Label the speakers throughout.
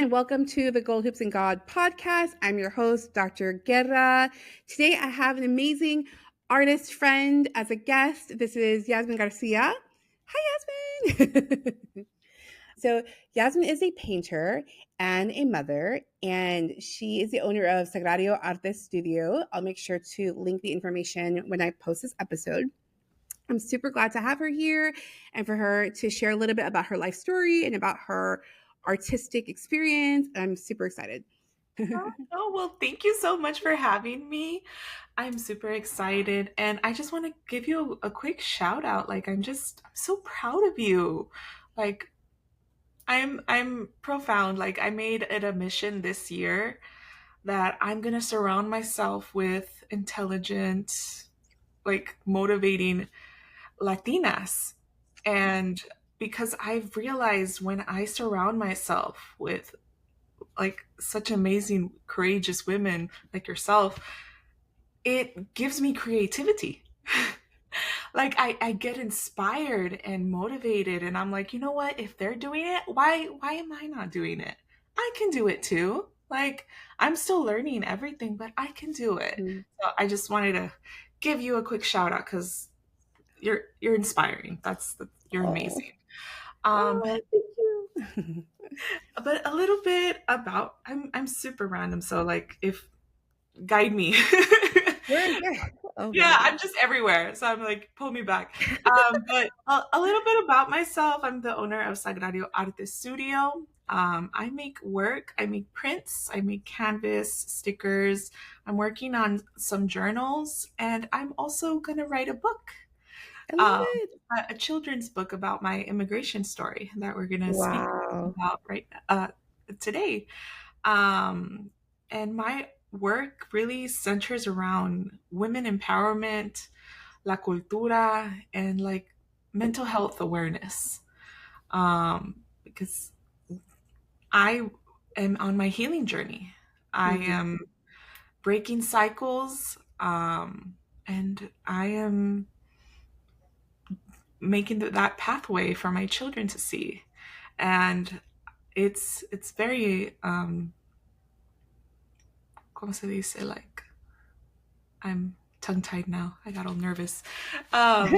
Speaker 1: and welcome to the Gold Hoops and God podcast. I'm your host, Dr. Guerra. Today, I have an amazing artist friend as a guest. This is Yasmin Garcia. Hi, Yasmin. So, Yasmin is a painter and a mother, and she is the owner of Sagrario Arte Studio. I'll make sure to link the information when I post this episode. I'm super glad to have her here and for her to share a little bit about her life story and about her artistic experience. I'm super excited.
Speaker 2: Oh, well, thank you so much for having me. I'm super excited. And I just want to give you a quick shout out. I'm so proud of you. Like, I'm profound. I made it a mission this year that I'm going to surround myself with intelligent, motivating Latinas. And because I've realized when I surround myself with such amazing, courageous women like yourself, it gives me creativity. I get inspired and motivated, and I'm like, you know what? If they're doing it, why am I not doing it? I can do it too. I'm still learning everything, but I can do it.
Speaker 1: Mm.
Speaker 2: So I just wanted to give you a quick shout out because you're inspiring. You're amazing.
Speaker 1: Thank you.
Speaker 2: But a little bit about I'm super random, so if guide me.
Speaker 1: Oh
Speaker 2: Yeah,
Speaker 1: my
Speaker 2: I'm
Speaker 1: goodness.
Speaker 2: just everywhere, so I'm like, pull me back. But a little bit about myself. I'm the owner of Sagrario Arte Studio. I make work, I make prints, I make canvas, stickers. I'm working on some journals, and I'm also gonna write a book,
Speaker 1: I love
Speaker 2: um,
Speaker 1: it.
Speaker 2: a children's book about my immigration story that we're gonna speak
Speaker 1: Wow.
Speaker 2: about today. Um, and my work really centers around women empowerment, la cultura, and mental health awareness. Because I am on my healing journey. I
Speaker 1: Mhm.
Speaker 2: am breaking cycles, and I am making that pathway for my children to see. And it's very ¿cómo se dice? I'm tongue tied now. I got all nervous. Um,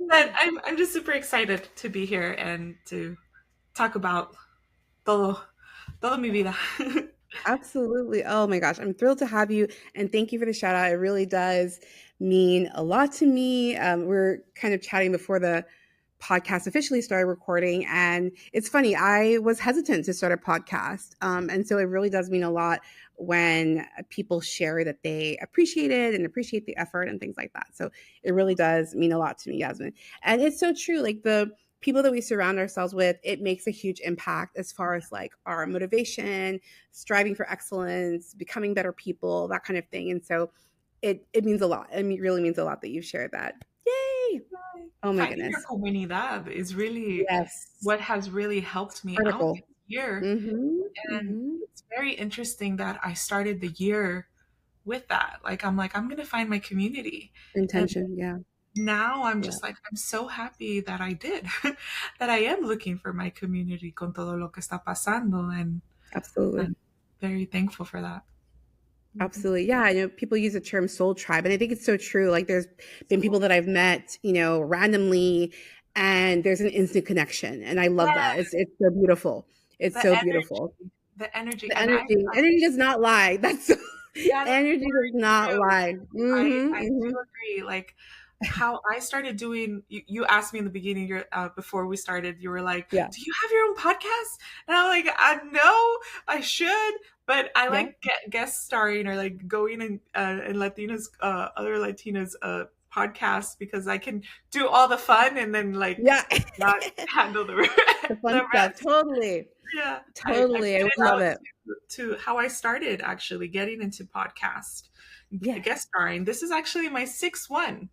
Speaker 2: but I'm just super excited to be here and to talk about todo mi vida.
Speaker 1: Absolutely. Oh my gosh. I'm thrilled to have you. And thank you for the shout out. It really does mean a lot to me. We're kind of chatting before the podcast officially started recording. And it's funny, I was hesitant to start a podcast. And so it really does mean a lot when people share that they appreciate it and appreciate the effort and things like that. So it really does mean a lot to me, Yasmin. And it's so true. Like the people that we surround ourselves with, it makes a huge impact as far as like our motivation, striving for excellence, becoming better people, that kind of thing. And so it means a lot. I mean, it really means a lot that you've shared that. Yay! Oh my
Speaker 2: Finding your
Speaker 1: goodness.
Speaker 2: comunidad is really
Speaker 1: Yes.
Speaker 2: what has really helped me out
Speaker 1: Critical.
Speaker 2: this year.
Speaker 1: Mm-hmm.
Speaker 2: And
Speaker 1: Mm-hmm.
Speaker 2: it's very interesting that I started the year with that. I'm going to find my community. And
Speaker 1: Intention. Yeah.
Speaker 2: now I'm
Speaker 1: Yeah.
Speaker 2: just I'm so happy that I did, that I am looking for my community con todo lo que está pasando. And
Speaker 1: Absolutely.
Speaker 2: I'm very thankful for that.
Speaker 1: Absolutely. Yeah. I know people use the term soul tribe, and I think it's so true. Like there's been people that I've met, randomly, and there's an instant connection. And I love that.
Speaker 2: Yes,
Speaker 1: It's so beautiful. It's
Speaker 2: the
Speaker 1: so beautiful.
Speaker 2: energy, the energy.
Speaker 1: The
Speaker 2: And
Speaker 1: energy does not lie. That's
Speaker 2: yeah, that's
Speaker 1: energy does
Speaker 2: very
Speaker 1: not
Speaker 2: true.
Speaker 1: lie.
Speaker 2: I do
Speaker 1: Mm-hmm.
Speaker 2: agree. How I started doing, you asked me in the beginning, before we started, you were like,
Speaker 1: Yeah.
Speaker 2: do you have your own podcast? And I'm like, I know I should, but I
Speaker 1: Yeah.
Speaker 2: like guest starring or going in Latinas, other Latinas, podcasts, because I can do all the fun and then
Speaker 1: Yeah.
Speaker 2: not handle the,
Speaker 1: The
Speaker 2: the
Speaker 1: fun stuff.
Speaker 2: rest.
Speaker 1: Totally.
Speaker 2: Yeah. I
Speaker 1: Totally.
Speaker 2: put
Speaker 1: I
Speaker 2: it
Speaker 1: love
Speaker 2: out
Speaker 1: it.
Speaker 2: to how I started actually getting into podcast
Speaker 1: Yeah.
Speaker 2: guest starring. This is actually my sixth one.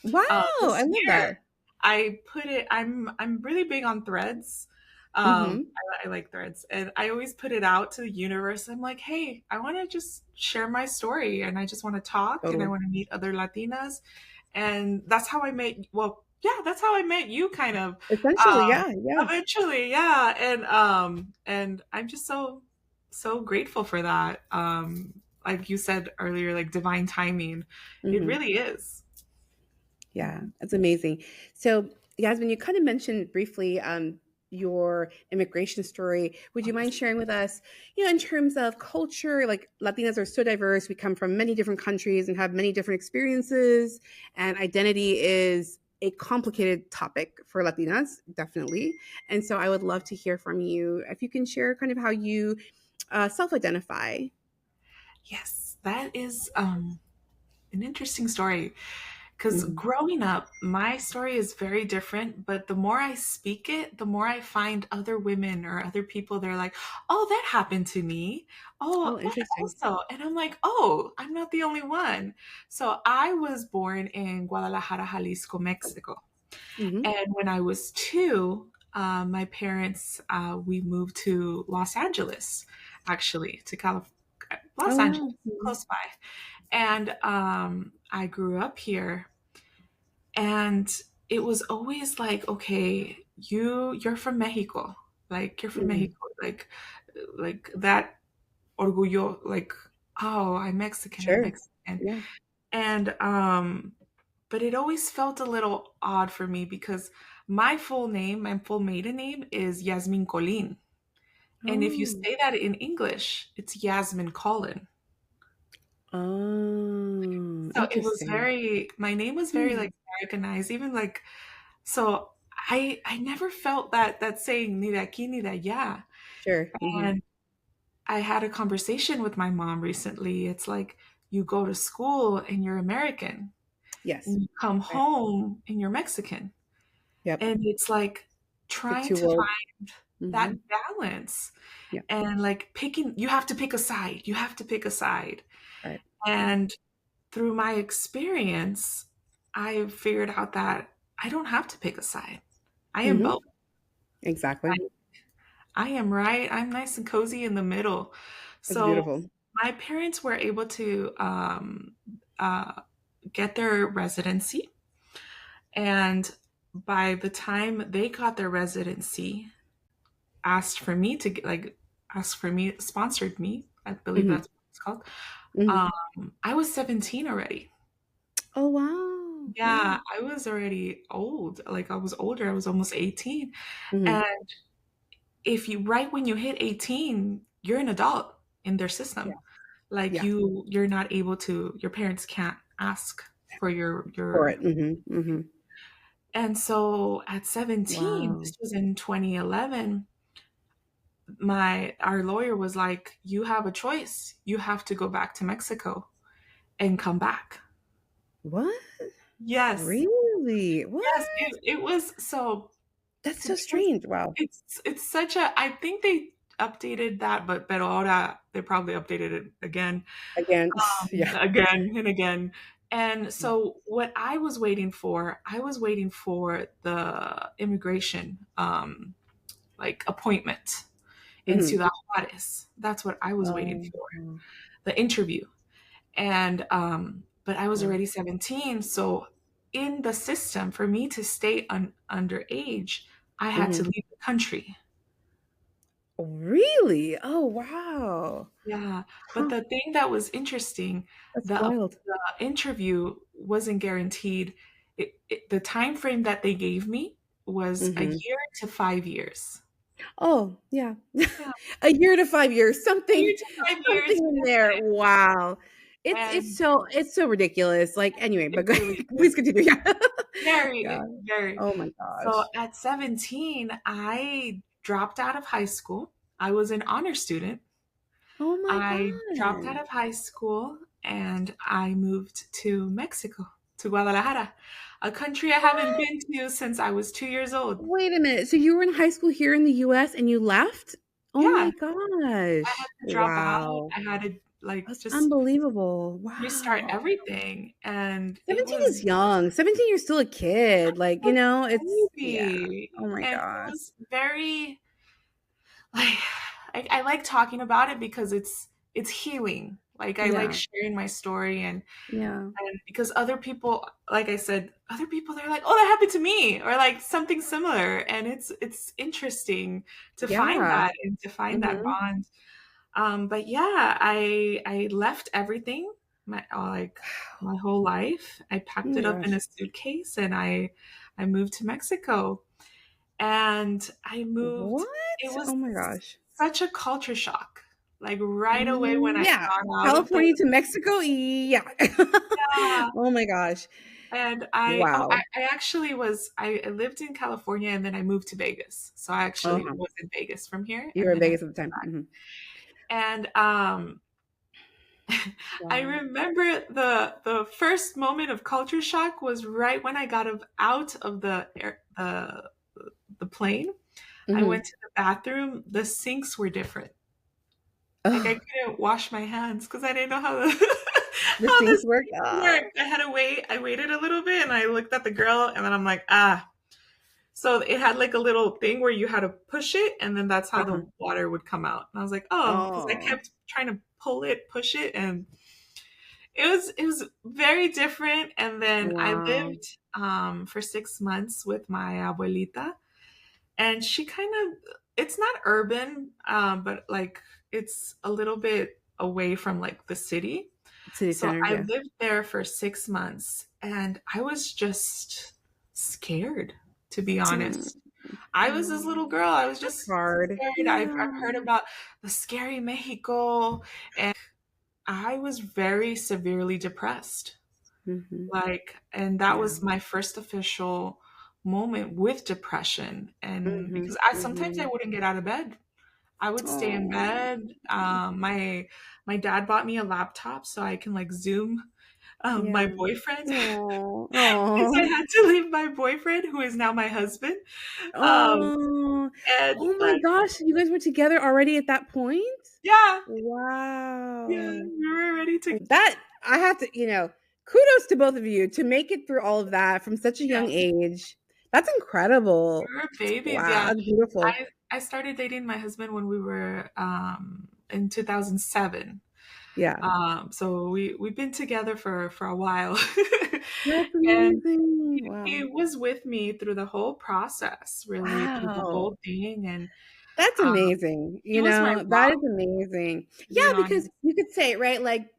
Speaker 1: Wow.
Speaker 2: This
Speaker 1: I love
Speaker 2: year,
Speaker 1: that.
Speaker 2: I put it. I'm really big on threads.
Speaker 1: Mm-hmm.
Speaker 2: I like threads, and I always put it out to the universe. I'm like, hey, I want to just share my story, and I just want to talk, and I
Speaker 1: Totally.
Speaker 2: want to meet other Latinas, and that's how I met. Well, yeah, that's how I met you, kind of.
Speaker 1: Essentially,
Speaker 2: Um,
Speaker 1: yeah. Yeah.
Speaker 2: Eventually, yeah, and I'm just so so grateful for that. Like you said earlier, like divine timing. It
Speaker 1: Mhm.
Speaker 2: really is.
Speaker 1: Yeah,
Speaker 2: Mhm.
Speaker 1: that's amazing. So, Yasmin, you kind of mentioned briefly your immigration story. Would you mind sharing with us, in terms of culture, like Latinas are so diverse. We come from many different countries and have many different experiences, and identity is a complicated topic for Latinas, definitely. And so I would love to hear from you if you can share kind of how you self identify.
Speaker 2: Yes, that is an interesting story. Because
Speaker 1: Hmm.
Speaker 2: growing up, my story is very different, but the more I speak it, the more I find other women or other people, they're like, oh, that happened to me. Oh,
Speaker 1: Oh,
Speaker 2: that
Speaker 1: interesting.
Speaker 2: also. And I'm like, oh, I'm not the only one. So I was born in Guadalajara, Jalisco, Mexico.
Speaker 1: Hmm.
Speaker 2: And when I was two, my parents, we moved to Los Angeles, actually, to California, Los
Speaker 1: Oh,
Speaker 2: Angeles,
Speaker 1: wow. Mhm.
Speaker 2: close by. And I grew up here, and it was always like, okay, you're from Mexico, like you're from
Speaker 1: Mhm.
Speaker 2: Mexico, like that orgullo, like, oh, I'm Mexican, I'm
Speaker 1: Sure.
Speaker 2: Mexican.
Speaker 1: Yeah.
Speaker 2: And but it always felt a little odd for me because my full maiden name is Yasmin Colin. And if you
Speaker 1: Oh.
Speaker 2: say that in English, it's Yasmin Colin.
Speaker 1: Oh,
Speaker 2: So it was
Speaker 1: interesting.
Speaker 2: very, my name was very
Speaker 1: Hmm.
Speaker 2: like Americanized, even like, so I never felt that saying ni de aquí ni de allá.
Speaker 1: Sure. Hmm.
Speaker 2: And I had a conversation with my mom recently. It's like you go to school and you're American,
Speaker 1: Yes.
Speaker 2: and you come
Speaker 1: Right.
Speaker 2: home and you're Mexican.
Speaker 1: Yep.
Speaker 2: And it's like
Speaker 1: It's like
Speaker 2: trying
Speaker 1: two
Speaker 2: to
Speaker 1: worlds.
Speaker 2: find that
Speaker 1: Hmm.
Speaker 2: balance
Speaker 1: Yeah.
Speaker 2: and like picking, you have to pick a side. You have to pick a side.
Speaker 1: Right. Right.
Speaker 2: And through my experience, I figured out that I don't have to pick a side. I am
Speaker 1: Hmm.
Speaker 2: both.
Speaker 1: Exactly.
Speaker 2: I am right. I'm nice and cozy in the middle.
Speaker 1: That's
Speaker 2: So
Speaker 1: beautiful.
Speaker 2: my parents were able to uh, get their residency. And by the time they got their residency, asked for me to get, like, asked for me, sponsored me, I believe
Speaker 1: Hmm.
Speaker 2: that's what it's called.
Speaker 1: Hmm.
Speaker 2: I was 17 already.
Speaker 1: Oh, wow.
Speaker 2: Yeah,
Speaker 1: Wow.
Speaker 2: I was already old. Like I was older. I was almost 18.
Speaker 1: Hmm.
Speaker 2: And if you right when you hit 18, you're an adult in their
Speaker 1: Yeah.
Speaker 2: system. Like
Speaker 1: Yeah.
Speaker 2: you're not able to, your parents can't ask for
Speaker 1: For
Speaker 2: your
Speaker 1: it. Hmm. Hmm.
Speaker 2: and so at 17,
Speaker 1: Wow.
Speaker 2: this was in 2011, my our lawyer was like, you have a choice. You have to go back to Mexico and come back.
Speaker 1: What?
Speaker 2: Yes.
Speaker 1: Really?
Speaker 2: Yes,
Speaker 1: What?
Speaker 2: it was so
Speaker 1: That's
Speaker 2: to
Speaker 1: so
Speaker 2: be honest,
Speaker 1: strange. Wow.
Speaker 2: it's such a, I think they updated that, but pero ahora they probably updated it again,
Speaker 1: Again. Yeah.
Speaker 2: again and again. And so what I was waiting for the immigration like appointment in
Speaker 1: Hmm.
Speaker 2: Ciudad Juarez. That's what I was waiting
Speaker 1: Oh,
Speaker 2: for, the interview. And but I was
Speaker 1: wow.
Speaker 2: already 17, so in the system for me to stay underage, I had to
Speaker 1: Hmm.
Speaker 2: leave the country.
Speaker 1: Really? Oh, wow.
Speaker 2: Yeah, but
Speaker 1: Huh.
Speaker 2: the thing that was interesting,
Speaker 1: That's
Speaker 2: the
Speaker 1: wild.
Speaker 2: the interview wasn't guaranteed. The time frame that they gave me was a
Speaker 1: Hmm.
Speaker 2: year to 5 years.
Speaker 1: Oh, yeah.
Speaker 2: Yeah,
Speaker 1: A year to 5 years,
Speaker 2: a year
Speaker 1: something
Speaker 2: to 5 years,
Speaker 1: something in there. Wow. It's
Speaker 2: and
Speaker 1: so ridiculous. Like, anyway,
Speaker 2: it
Speaker 1: but go
Speaker 2: really
Speaker 1: please
Speaker 2: is.
Speaker 1: continue. Yeah. Yeah.
Speaker 2: Very, very.
Speaker 1: Oh my
Speaker 2: So
Speaker 1: gosh.
Speaker 2: at 17, I dropped out of high school. I was an honor student.
Speaker 1: Oh my
Speaker 2: I dropped out
Speaker 1: god.
Speaker 2: of high school and I moved to Mexico, to Guadalajara, a country I haven't
Speaker 1: What?
Speaker 2: been to since I was 2 years old.
Speaker 1: Wait a minute. So you were in high school here in the US and you left? Oh my
Speaker 2: Yeah, I had
Speaker 1: gosh.
Speaker 2: to drop out.
Speaker 1: Wow.
Speaker 2: I had to like
Speaker 1: That's
Speaker 2: just
Speaker 1: unbelievable.
Speaker 2: restart
Speaker 1: Wow.
Speaker 2: everything. And it
Speaker 1: 17
Speaker 2: was
Speaker 1: is young. 17, you're still a kid. Like,
Speaker 2: a
Speaker 1: it's yeah.
Speaker 2: baby.
Speaker 1: Oh my
Speaker 2: And it
Speaker 1: gosh.
Speaker 2: was very like I like talking about it because it's healing. Like I like
Speaker 1: Yeah.
Speaker 2: sharing my story,
Speaker 1: Yeah.
Speaker 2: and because other people, like I said, other people they're like, "Oh, that happened to me," or like something similar, and it's interesting to find
Speaker 1: Yeah.
Speaker 2: that and to find that
Speaker 1: Mhm.
Speaker 2: bond. But yeah, I left everything, my whole life. I
Speaker 1: Oh
Speaker 2: packed
Speaker 1: my
Speaker 2: it up in a
Speaker 1: gosh.
Speaker 2: suitcase and I moved to Mexico. And I moved. It
Speaker 1: What?
Speaker 2: was
Speaker 1: Oh my gosh.
Speaker 2: such a culture shock. Like right away when I
Speaker 1: Yeah.
Speaker 2: got out of the
Speaker 1: California to Mexico? Yeah.
Speaker 2: yeah,
Speaker 1: Oh my gosh.
Speaker 2: and
Speaker 1: Wow.
Speaker 2: I actually I lived in California and then I moved to Vegas. So I actually
Speaker 1: Uh-huh.
Speaker 2: was in Vegas from here
Speaker 1: You were
Speaker 2: and
Speaker 1: in
Speaker 2: then I
Speaker 1: Vegas
Speaker 2: moved
Speaker 1: at the time.
Speaker 2: back.
Speaker 1: Mhm.
Speaker 2: And I
Speaker 1: Wow.
Speaker 2: remember the first moment of culture shock was right when I got out of the plane. I
Speaker 1: Mhm.
Speaker 2: went to the bathroom. The sinks were different. Like I
Speaker 1: Oh,
Speaker 2: couldn't wash my hands because I didn't know how the
Speaker 1: the
Speaker 2: how
Speaker 1: sinks
Speaker 2: the
Speaker 1: work?
Speaker 2: sinks worked. I had to wait. I waited a little bit and I looked at the girl and then I'm like, ah. So it had like a little thing where you had to push it and then that's how
Speaker 1: Uh-huh.
Speaker 2: the water would come out. And I was like, oh, because I
Speaker 1: Oh.
Speaker 2: kept trying to pull it, push it, and it was very different. And then I
Speaker 1: Wow.
Speaker 2: lived for 6 months with my abuelita, and she kind of it's not urban, but like it's a little bit away from like the city.
Speaker 1: City
Speaker 2: So
Speaker 1: center,
Speaker 2: I
Speaker 1: yeah.
Speaker 2: lived there for 6 months and I was just scared, to be
Speaker 1: Mm.
Speaker 2: honest. I was this little
Speaker 1: Oh,
Speaker 2: girl. I was
Speaker 1: that's
Speaker 2: just
Speaker 1: hard.
Speaker 2: scared. I've
Speaker 1: Yeah.
Speaker 2: heard about the scary Mexico, and I was very severely depressed.
Speaker 1: Mhm.
Speaker 2: And that
Speaker 1: Yeah.
Speaker 2: was my first official moment with depression. And
Speaker 1: Mhm.
Speaker 2: because I sometimes I
Speaker 1: Mhm.
Speaker 2: wouldn't get out of bed. I would stay in
Speaker 1: Oh.
Speaker 2: bed. My dad bought me a laptop so I can like Zoom my
Speaker 1: Yeah.
Speaker 2: boyfriend
Speaker 1: Oh.
Speaker 2: because I
Speaker 1: Oh.
Speaker 2: had to leave my boyfriend, who is now my husband. Um,
Speaker 1: Oh.
Speaker 2: and
Speaker 1: Oh my
Speaker 2: like,
Speaker 1: gosh, you guys were together already at that point?
Speaker 2: yeah, yeah,
Speaker 1: Wow.
Speaker 2: we were ready to.
Speaker 1: That I have to, kudos to both of you to make it through all of that from such a
Speaker 2: Yeah,
Speaker 1: young age. That's incredible.
Speaker 2: we were babies.
Speaker 1: Wow,
Speaker 2: Yeah,
Speaker 1: that's beautiful.
Speaker 2: I started dating my husband when we were in 2007.
Speaker 1: Yeah.
Speaker 2: So we've been together for a while,
Speaker 1: That's
Speaker 2: and
Speaker 1: amazing.
Speaker 2: he
Speaker 1: Wow.
Speaker 2: was with me through the whole process, really through the
Speaker 1: Wow.
Speaker 2: whole thing, and
Speaker 1: That's
Speaker 2: um,
Speaker 1: amazing.
Speaker 2: he was my
Speaker 1: That
Speaker 2: rock,
Speaker 1: is amazing.
Speaker 2: to
Speaker 1: Yeah,
Speaker 2: be
Speaker 1: because
Speaker 2: honest.
Speaker 1: you could say, right, like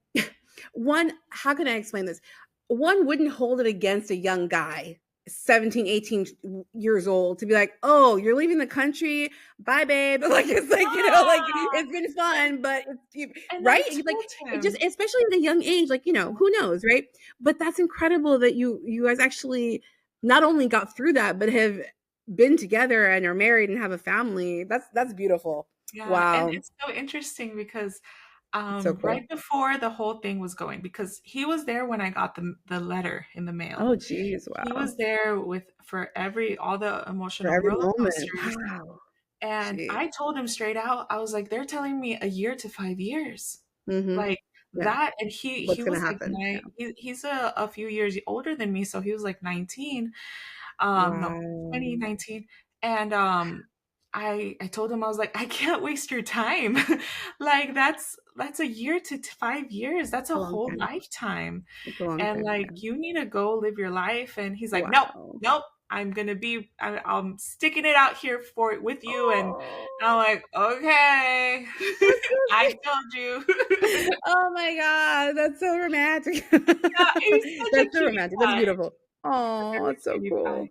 Speaker 1: one, how can I explain this? One wouldn't hold it against a young guy, 17, 18 years old, to be like, oh, you're leaving the country. Bye, babe. Like, it's like, like,
Speaker 2: Yeah,
Speaker 1: it's been fun, but
Speaker 2: and I
Speaker 1: right? Like,
Speaker 2: told
Speaker 1: it just,
Speaker 2: him,
Speaker 1: especially at a young age, like, who knows, right? But that's incredible that you guys actually not only got through that, but have been together and are married and have a family. That's beautiful.
Speaker 2: yeah, and
Speaker 1: Wow.
Speaker 2: it's so interesting because
Speaker 1: It's so
Speaker 2: right
Speaker 1: cool.
Speaker 2: before the whole thing was going, because he was there when I got the letter in the mail.
Speaker 1: Oh, geez.
Speaker 2: He
Speaker 1: Wow.
Speaker 2: was there with for all the
Speaker 1: For
Speaker 2: emotional
Speaker 1: every
Speaker 2: roller
Speaker 1: moment.
Speaker 2: coasters.
Speaker 1: Wow.
Speaker 2: And
Speaker 1: Jeez.
Speaker 2: I told him straight out, I was like, they're telling me a year to 5 years.
Speaker 1: Mhm.
Speaker 2: Like
Speaker 1: Yeah.
Speaker 2: that, and he
Speaker 1: What's gonna
Speaker 2: was like
Speaker 1: happen? Yeah.
Speaker 2: he's a few years older than me, so he was like 19. No,
Speaker 1: Wow.
Speaker 2: 2019. And I told him, I was like, I can't waste your time. Like that's a year to 5 years. That's
Speaker 1: It's a
Speaker 2: a
Speaker 1: long
Speaker 2: whole
Speaker 1: time.
Speaker 2: lifetime.
Speaker 1: It's a long
Speaker 2: And
Speaker 1: time,
Speaker 2: like
Speaker 1: yeah.
Speaker 2: you need to go live your life. And he's like, nope,
Speaker 1: Wow.
Speaker 2: nope. I'm sticking it out here for with you. And I'm
Speaker 1: Oh,
Speaker 2: like, okay,
Speaker 1: that's so
Speaker 2: I
Speaker 1: sweet.
Speaker 2: told you.
Speaker 1: Oh my god, that's so romantic.
Speaker 2: Yeah, he's such a
Speaker 1: That's so
Speaker 2: cutie
Speaker 1: romantic. That's
Speaker 2: pie.
Speaker 1: beautiful.
Speaker 2: A
Speaker 1: Oh,
Speaker 2: very
Speaker 1: it's so
Speaker 2: cutie pie.
Speaker 1: cool.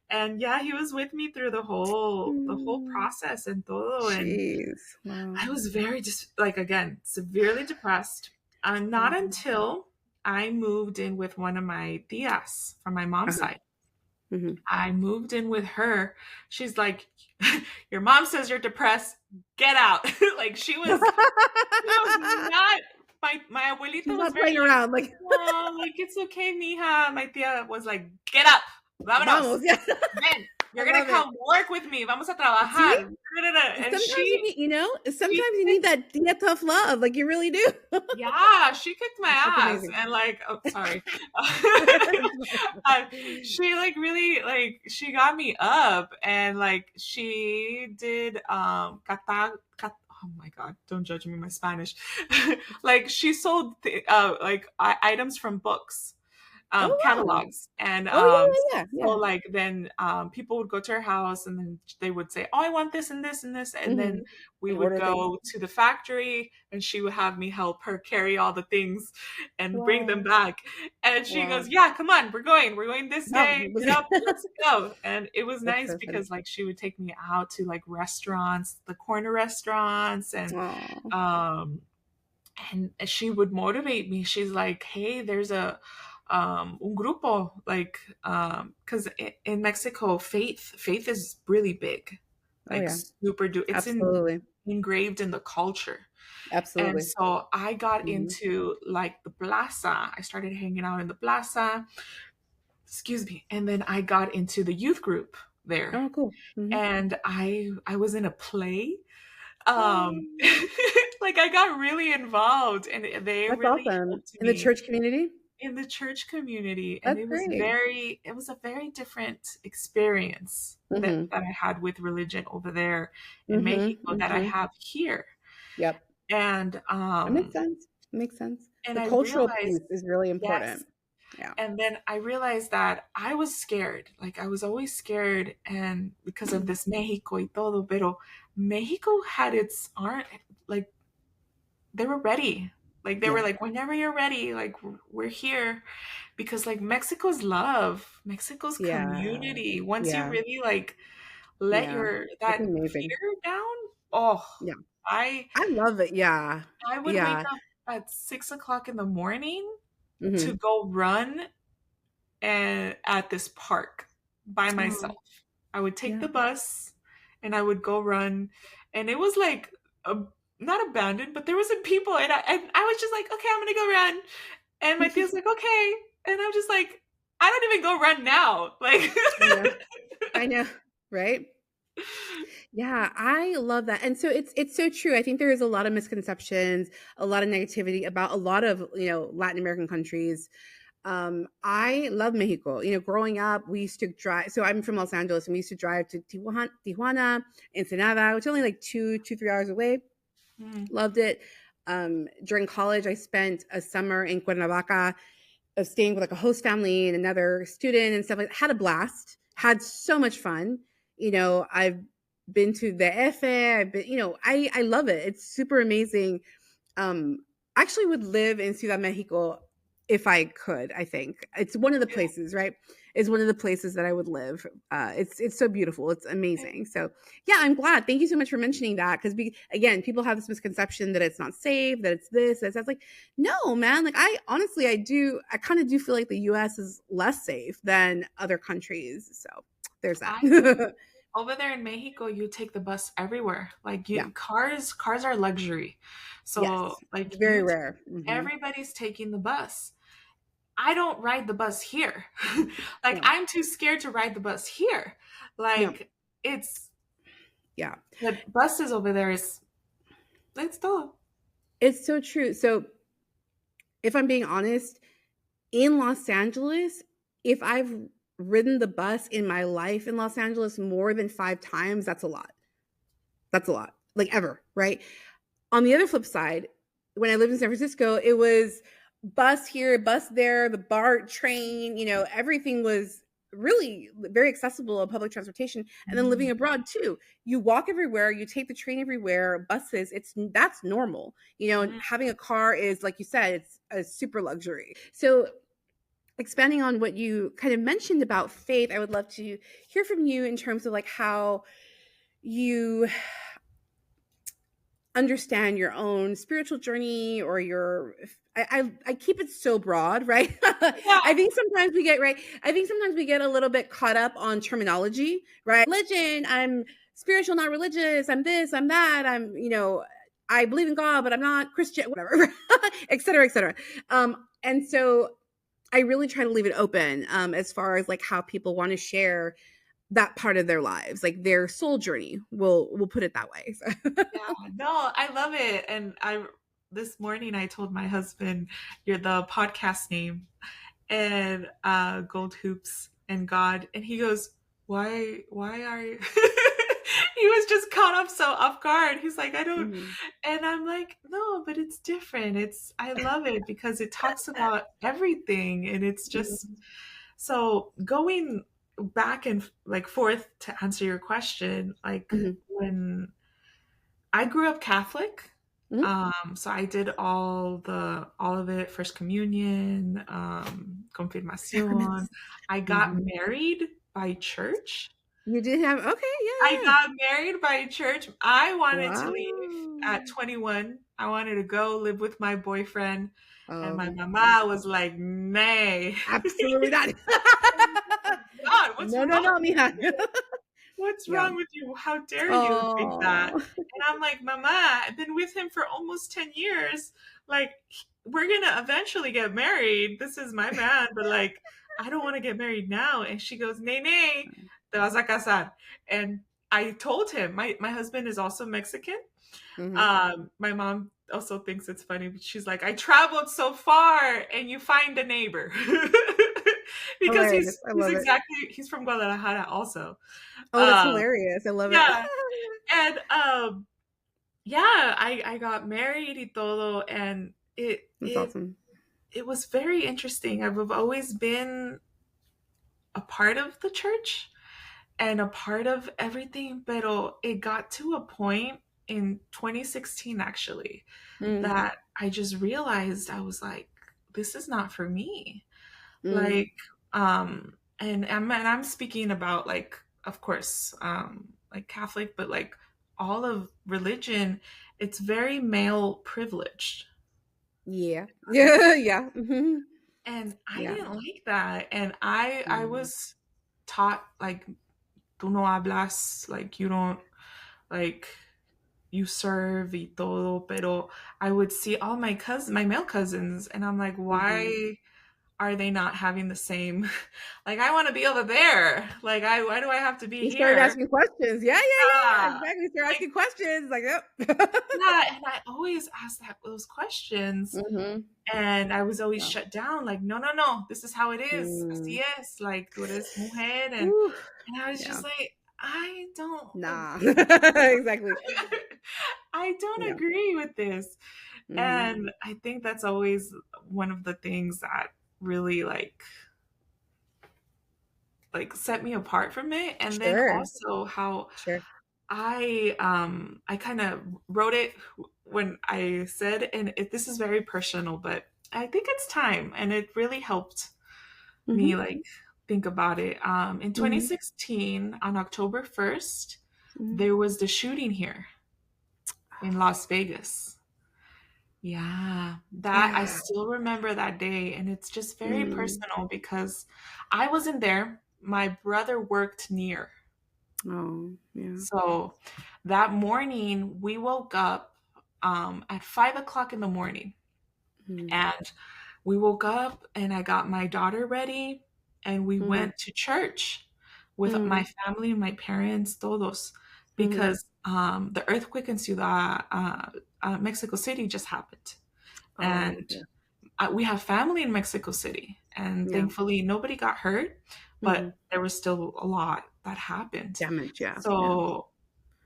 Speaker 2: And yeah, he was with me through the whole
Speaker 1: Mm,
Speaker 2: process and todo. And
Speaker 1: jeez. Wow.
Speaker 2: I was very just like again severely depressed. Not
Speaker 1: Mhm.
Speaker 2: until I moved in with one of my tias from my mom's
Speaker 1: Uh-huh.
Speaker 2: side.
Speaker 1: Mhm.
Speaker 2: I moved in with her. She's like, "Your mom says you're depressed. Get out!" Like she was not. My abuelita
Speaker 1: She's
Speaker 2: was
Speaker 1: not
Speaker 2: very
Speaker 1: playing
Speaker 2: like,
Speaker 1: around, like,
Speaker 2: "Oh, like it's okay, mija." My tia was like, "Get up, vámonos."
Speaker 1: vamos, yeah.
Speaker 2: Ven,
Speaker 1: I
Speaker 2: you're gonna
Speaker 1: love it.
Speaker 2: come work with me. Vamos a
Speaker 1: See?
Speaker 2: trabajar. And
Speaker 1: Sometimes you need,
Speaker 2: she
Speaker 1: sometimes you
Speaker 2: kicked,
Speaker 1: need that tough love, like, you really do.
Speaker 2: yeah, she kicked my
Speaker 1: That's
Speaker 2: ass.
Speaker 1: amazing.
Speaker 2: And like, oh, sorry.
Speaker 1: It's
Speaker 2: Uh,
Speaker 1: fine.
Speaker 2: she like really like she got me up and like she did oh my god, don't judge me my Spanish. Like she sold items from books.
Speaker 1: Oh, wow.
Speaker 2: catalogs. And
Speaker 1: Oh, yeah, yeah,
Speaker 2: so
Speaker 1: yeah, yeah.
Speaker 2: like then people would go to her house and then they would say, oh, I want this and this and this. And then
Speaker 1: Mhm.
Speaker 2: we
Speaker 1: And
Speaker 2: would
Speaker 1: order things.
Speaker 2: go to the factory and she would have me help her carry all the things and bring them
Speaker 1: Wow.
Speaker 2: back. And she goes,
Speaker 1: Wow.
Speaker 2: yeah, come on, we're going this
Speaker 1: No,
Speaker 2: day,
Speaker 1: it was
Speaker 2: get up, let's go. And it was
Speaker 1: that's
Speaker 2: nice
Speaker 1: so funny.
Speaker 2: because like she would take me out to like restaurants, the corner restaurants,
Speaker 1: Aw.
Speaker 2: um and she would motivate me. She's like, hey, there's a un grupo, like because in Mexico faith is really big,
Speaker 1: Oh,
Speaker 2: like
Speaker 1: yeah.
Speaker 2: super it's
Speaker 1: Absolutely.
Speaker 2: engraved in the culture. And
Speaker 1: Absolutely.
Speaker 2: so I got
Speaker 1: Mhm.
Speaker 2: into like the plaza. I started hanging out in the plaza, excuse me, and then I got into the youth group there.
Speaker 1: Oh, cool. Mhm.
Speaker 2: And I was in a play.
Speaker 1: Oh,
Speaker 2: Like I got really involved and they
Speaker 1: that's
Speaker 2: really
Speaker 1: awesome.
Speaker 2: helped
Speaker 1: In the
Speaker 2: me
Speaker 1: church community?
Speaker 2: in the church community, and
Speaker 1: That's great.
Speaker 2: it was a very different experience
Speaker 1: Mhm.
Speaker 2: that I had with religion over there in
Speaker 1: Mhm,
Speaker 2: Mexico that I
Speaker 1: mhm.
Speaker 2: have here.
Speaker 1: Yep.
Speaker 2: And
Speaker 1: That makes sense. Makes sense. The
Speaker 2: I
Speaker 1: cultural
Speaker 2: realized,
Speaker 1: piece is really
Speaker 2: yes.
Speaker 1: important. Yeah.
Speaker 2: And then I realized that I was scared. Like I was always scared and because of this Mexico y todo, pero Mexico had its art, like they were ready. Like they were
Speaker 1: Yeah.
Speaker 2: like, whenever you're ready, like we're here. Because like Mexico's love, Mexico's
Speaker 1: Yeah.
Speaker 2: community, once you
Speaker 1: Yeah.
Speaker 2: really like let
Speaker 1: Yeah.
Speaker 2: your
Speaker 1: That's
Speaker 2: that
Speaker 1: amazing.
Speaker 2: fear down, oh,
Speaker 1: Yeah.
Speaker 2: I
Speaker 1: I love it. Yeah.
Speaker 2: I would wake
Speaker 1: Yeah.
Speaker 2: up at 6 o'clock in the morning to
Speaker 1: Mhm.
Speaker 2: go run and at this park by
Speaker 1: Oh,
Speaker 2: myself. I would take
Speaker 1: yeah.
Speaker 2: the bus and I would go run, and it was like not abandoned, but there wasn't people, and I was just like, okay, I'm gonna go run, and my tia's like, okay, and I'm just like, I don't even go run now, like.
Speaker 1: I know. I know. Right? Yeah, I love that. And so it's so true. I think there is a lot of misconceptions, a lot of negativity about a lot of, Latin American countries. I love Mexico. Growing up, we used to drive. So I'm from Los Angeles, and we used to drive to Tijuana, Ensenada, which is only like 3 hours away.
Speaker 2: Mm,
Speaker 1: Loved it. During college, I spent a summer in Cuernavaca, of staying with like a host family and another student and stuff like that. Had a blast. Had so much fun. I've been to the F. I've been, I love it. It's super amazing. I actually would live in Ciudad Mexico if I could. I think it's one of the
Speaker 2: yeah.
Speaker 1: places, right? Is one of the places that I would live. It's so beautiful. It's amazing. So yeah, I'm glad. Thank you so much for mentioning that because again, people have this misconception that it's not safe, that it's this, that's like, no, man. Like I honestly, I kind of do feel like the U.S. is less safe than other countries. So there's that.
Speaker 2: I do. Over there in Mexico, you take the bus everywhere. Like
Speaker 1: Yeah.
Speaker 2: you cars are luxury. So
Speaker 1: Yes.
Speaker 2: like
Speaker 1: It's very rare.
Speaker 2: everybody's taking the bus. I don't ride the bus here. Like
Speaker 1: No.
Speaker 2: I'm too scared to ride the bus here.
Speaker 1: No.
Speaker 2: Like it's
Speaker 1: Yeah.
Speaker 2: the buses over there is it's dull.
Speaker 1: It's so true. So if I'm being honest, in Los Angeles, if I've ridden the bus in my life in Los Angeles more than 5 times, that's a lot. That's a lot, like ever, right? On the other flip side, when I lived in San Francisco, it was bus here, bus there, the BART train, everything was really very accessible on public transportation. And then living
Speaker 2: Mm,
Speaker 1: abroad too, you walk everywhere, you take the train everywhere, buses, that's normal. And
Speaker 2: mm.
Speaker 1: having a car is, like you said, it's a super luxury. So expanding on what you kind of mentioned about faith, I would love to hear from you in terms of like how you understand your own spiritual journey or your I keep it so broad, right?
Speaker 2: Yeah.
Speaker 1: I think sometimes we get a little bit caught up on terminology, right? Religion, I'm spiritual, not religious, I'm this, I'm that, I believe in God, but I'm not Christian, whatever, et cetera, et cetera. And so I really try to leave it open, as far as like how people want to share that part of their lives, like their soul journey. We'll put it that way. So.
Speaker 2: Yeah, no, I love it. And I this morning I told my husband you're the podcast name and Gold Hoops and God, and he goes, why are you he was just caught up so off guard. He's like, I don't,
Speaker 1: Mhm.
Speaker 2: and I'm like, no, but it's different. I love it because it talks about everything. And it's just,
Speaker 1: Mhm.
Speaker 2: so going back and like forth to answer your question, like
Speaker 1: Mhm.
Speaker 2: when I grew up Catholic,
Speaker 1: Mhm.
Speaker 2: so I did all of it, First Communion, Confirmación.
Speaker 1: Sacraments.
Speaker 2: I got
Speaker 1: Mhm.
Speaker 2: married by church.
Speaker 1: You did have okay,
Speaker 2: I
Speaker 1: yeah, yeah.
Speaker 2: got married by church. I wanted to leave
Speaker 1: Wow.
Speaker 2: at 21. I wanted to go live with my boyfriend, and
Speaker 1: Oh,
Speaker 2: my
Speaker 1: okay.
Speaker 2: mama was like, "Nay."
Speaker 1: Absolutely not.
Speaker 2: God, what's
Speaker 1: No, no,
Speaker 2: wrong
Speaker 1: no,
Speaker 2: with
Speaker 1: mija.
Speaker 2: you? What's
Speaker 1: Yeah.
Speaker 2: wrong with you? How dare you think that?
Speaker 1: Oh.
Speaker 2: And I'm like, Mama, I've been with him for almost 10 years. Like, we're gonna eventually get married. This is my man, but like, I don't want to get married now. And she goes, Nay, nay, te vas a casar. And I told him, my husband is also Mexican.
Speaker 1: Mhm.
Speaker 2: My mom also thinks it's funny, but she's like, I traveled so far and you find a neighbor. Because
Speaker 1: Hilarious. I love it.
Speaker 2: he's from Guadalajara also.
Speaker 1: Oh, that's
Speaker 2: Um,
Speaker 1: hilarious. I love it.
Speaker 2: yeah. And yeah, I got married y todo, and
Speaker 1: That's awesome.
Speaker 2: it was very interesting. I've always been a part of the church and a part of everything, but it got to a point in 2016 actually
Speaker 1: Mm,
Speaker 2: that I just realized I was like, this is not for me.
Speaker 1: mm,
Speaker 2: Like, and I'm speaking about like, of course, like Catholic, but like all of religion, it's very male privileged.
Speaker 1: yeah. Yeah, yeah. Mhm.
Speaker 2: And I
Speaker 1: Yeah.
Speaker 2: didn't like that. And I
Speaker 1: Mm.
Speaker 2: was taught like, tú no hablas, like you don't, like you serve y todo, pero I would see all my male cousins, and I'm like,
Speaker 1: Mhm.
Speaker 2: why are they not having the same, like I want to be over there. Like why do I have to be
Speaker 1: You started
Speaker 2: here?
Speaker 1: asking questions. Yeah, yeah, yeah, yeah.
Speaker 2: Yeah.
Speaker 1: Exactly. Start
Speaker 2: Like
Speaker 1: asking questions. Like, yep.
Speaker 2: yeah, and I always ask those questions,
Speaker 1: Mhm.
Speaker 2: and I was always
Speaker 1: Yeah.
Speaker 2: shut down like, no, no, no, this is how it is.
Speaker 1: Mm.
Speaker 2: Así es. Like tú eres mujer,
Speaker 1: Whew.
Speaker 2: and I was
Speaker 1: Yeah.
Speaker 2: just like, I don't
Speaker 1: Nah.
Speaker 2: agree.
Speaker 1: Exactly.
Speaker 2: I don't
Speaker 1: Yeah.
Speaker 2: agree with this.
Speaker 1: Mhm.
Speaker 2: And I think that's always one of the things that really like set me apart from it. And then
Speaker 1: Sure.
Speaker 2: also how
Speaker 1: Sure.
Speaker 2: I kind of wrote it when I said, and this is very personal, but I think it's time, and it really helped me
Speaker 1: Mhm.
Speaker 2: like think about it. In
Speaker 1: Mhm.
Speaker 2: 2016, on October 1st,
Speaker 1: Mhm.
Speaker 2: there was the shooting here in Las Vegas. Yeah, that I
Speaker 1: Yeah.
Speaker 2: still remember that day, and it's just very
Speaker 1: Mm.
Speaker 2: personal because I wasn't there. My brother worked near.
Speaker 1: Oh, yeah.
Speaker 2: So that morning, we woke up at 5 o'clock in the morning,
Speaker 1: Mm.
Speaker 2: and we woke up, and I got my daughter ready, and we
Speaker 1: Mhm.
Speaker 2: went to church with my
Speaker 1: Mm.
Speaker 2: family, my parents, todos,
Speaker 1: Mhm.
Speaker 2: because the earthquake in Ciudad, Mexico City just happened.
Speaker 1: Oh,
Speaker 2: And
Speaker 1: yeah.
Speaker 2: we have family in Mexico City, and
Speaker 1: Yeah.
Speaker 2: thankfully nobody got hurt,
Speaker 1: Mhm.
Speaker 2: but there was still a lot that happened.
Speaker 1: Damage, yeah. Yeah.
Speaker 2: So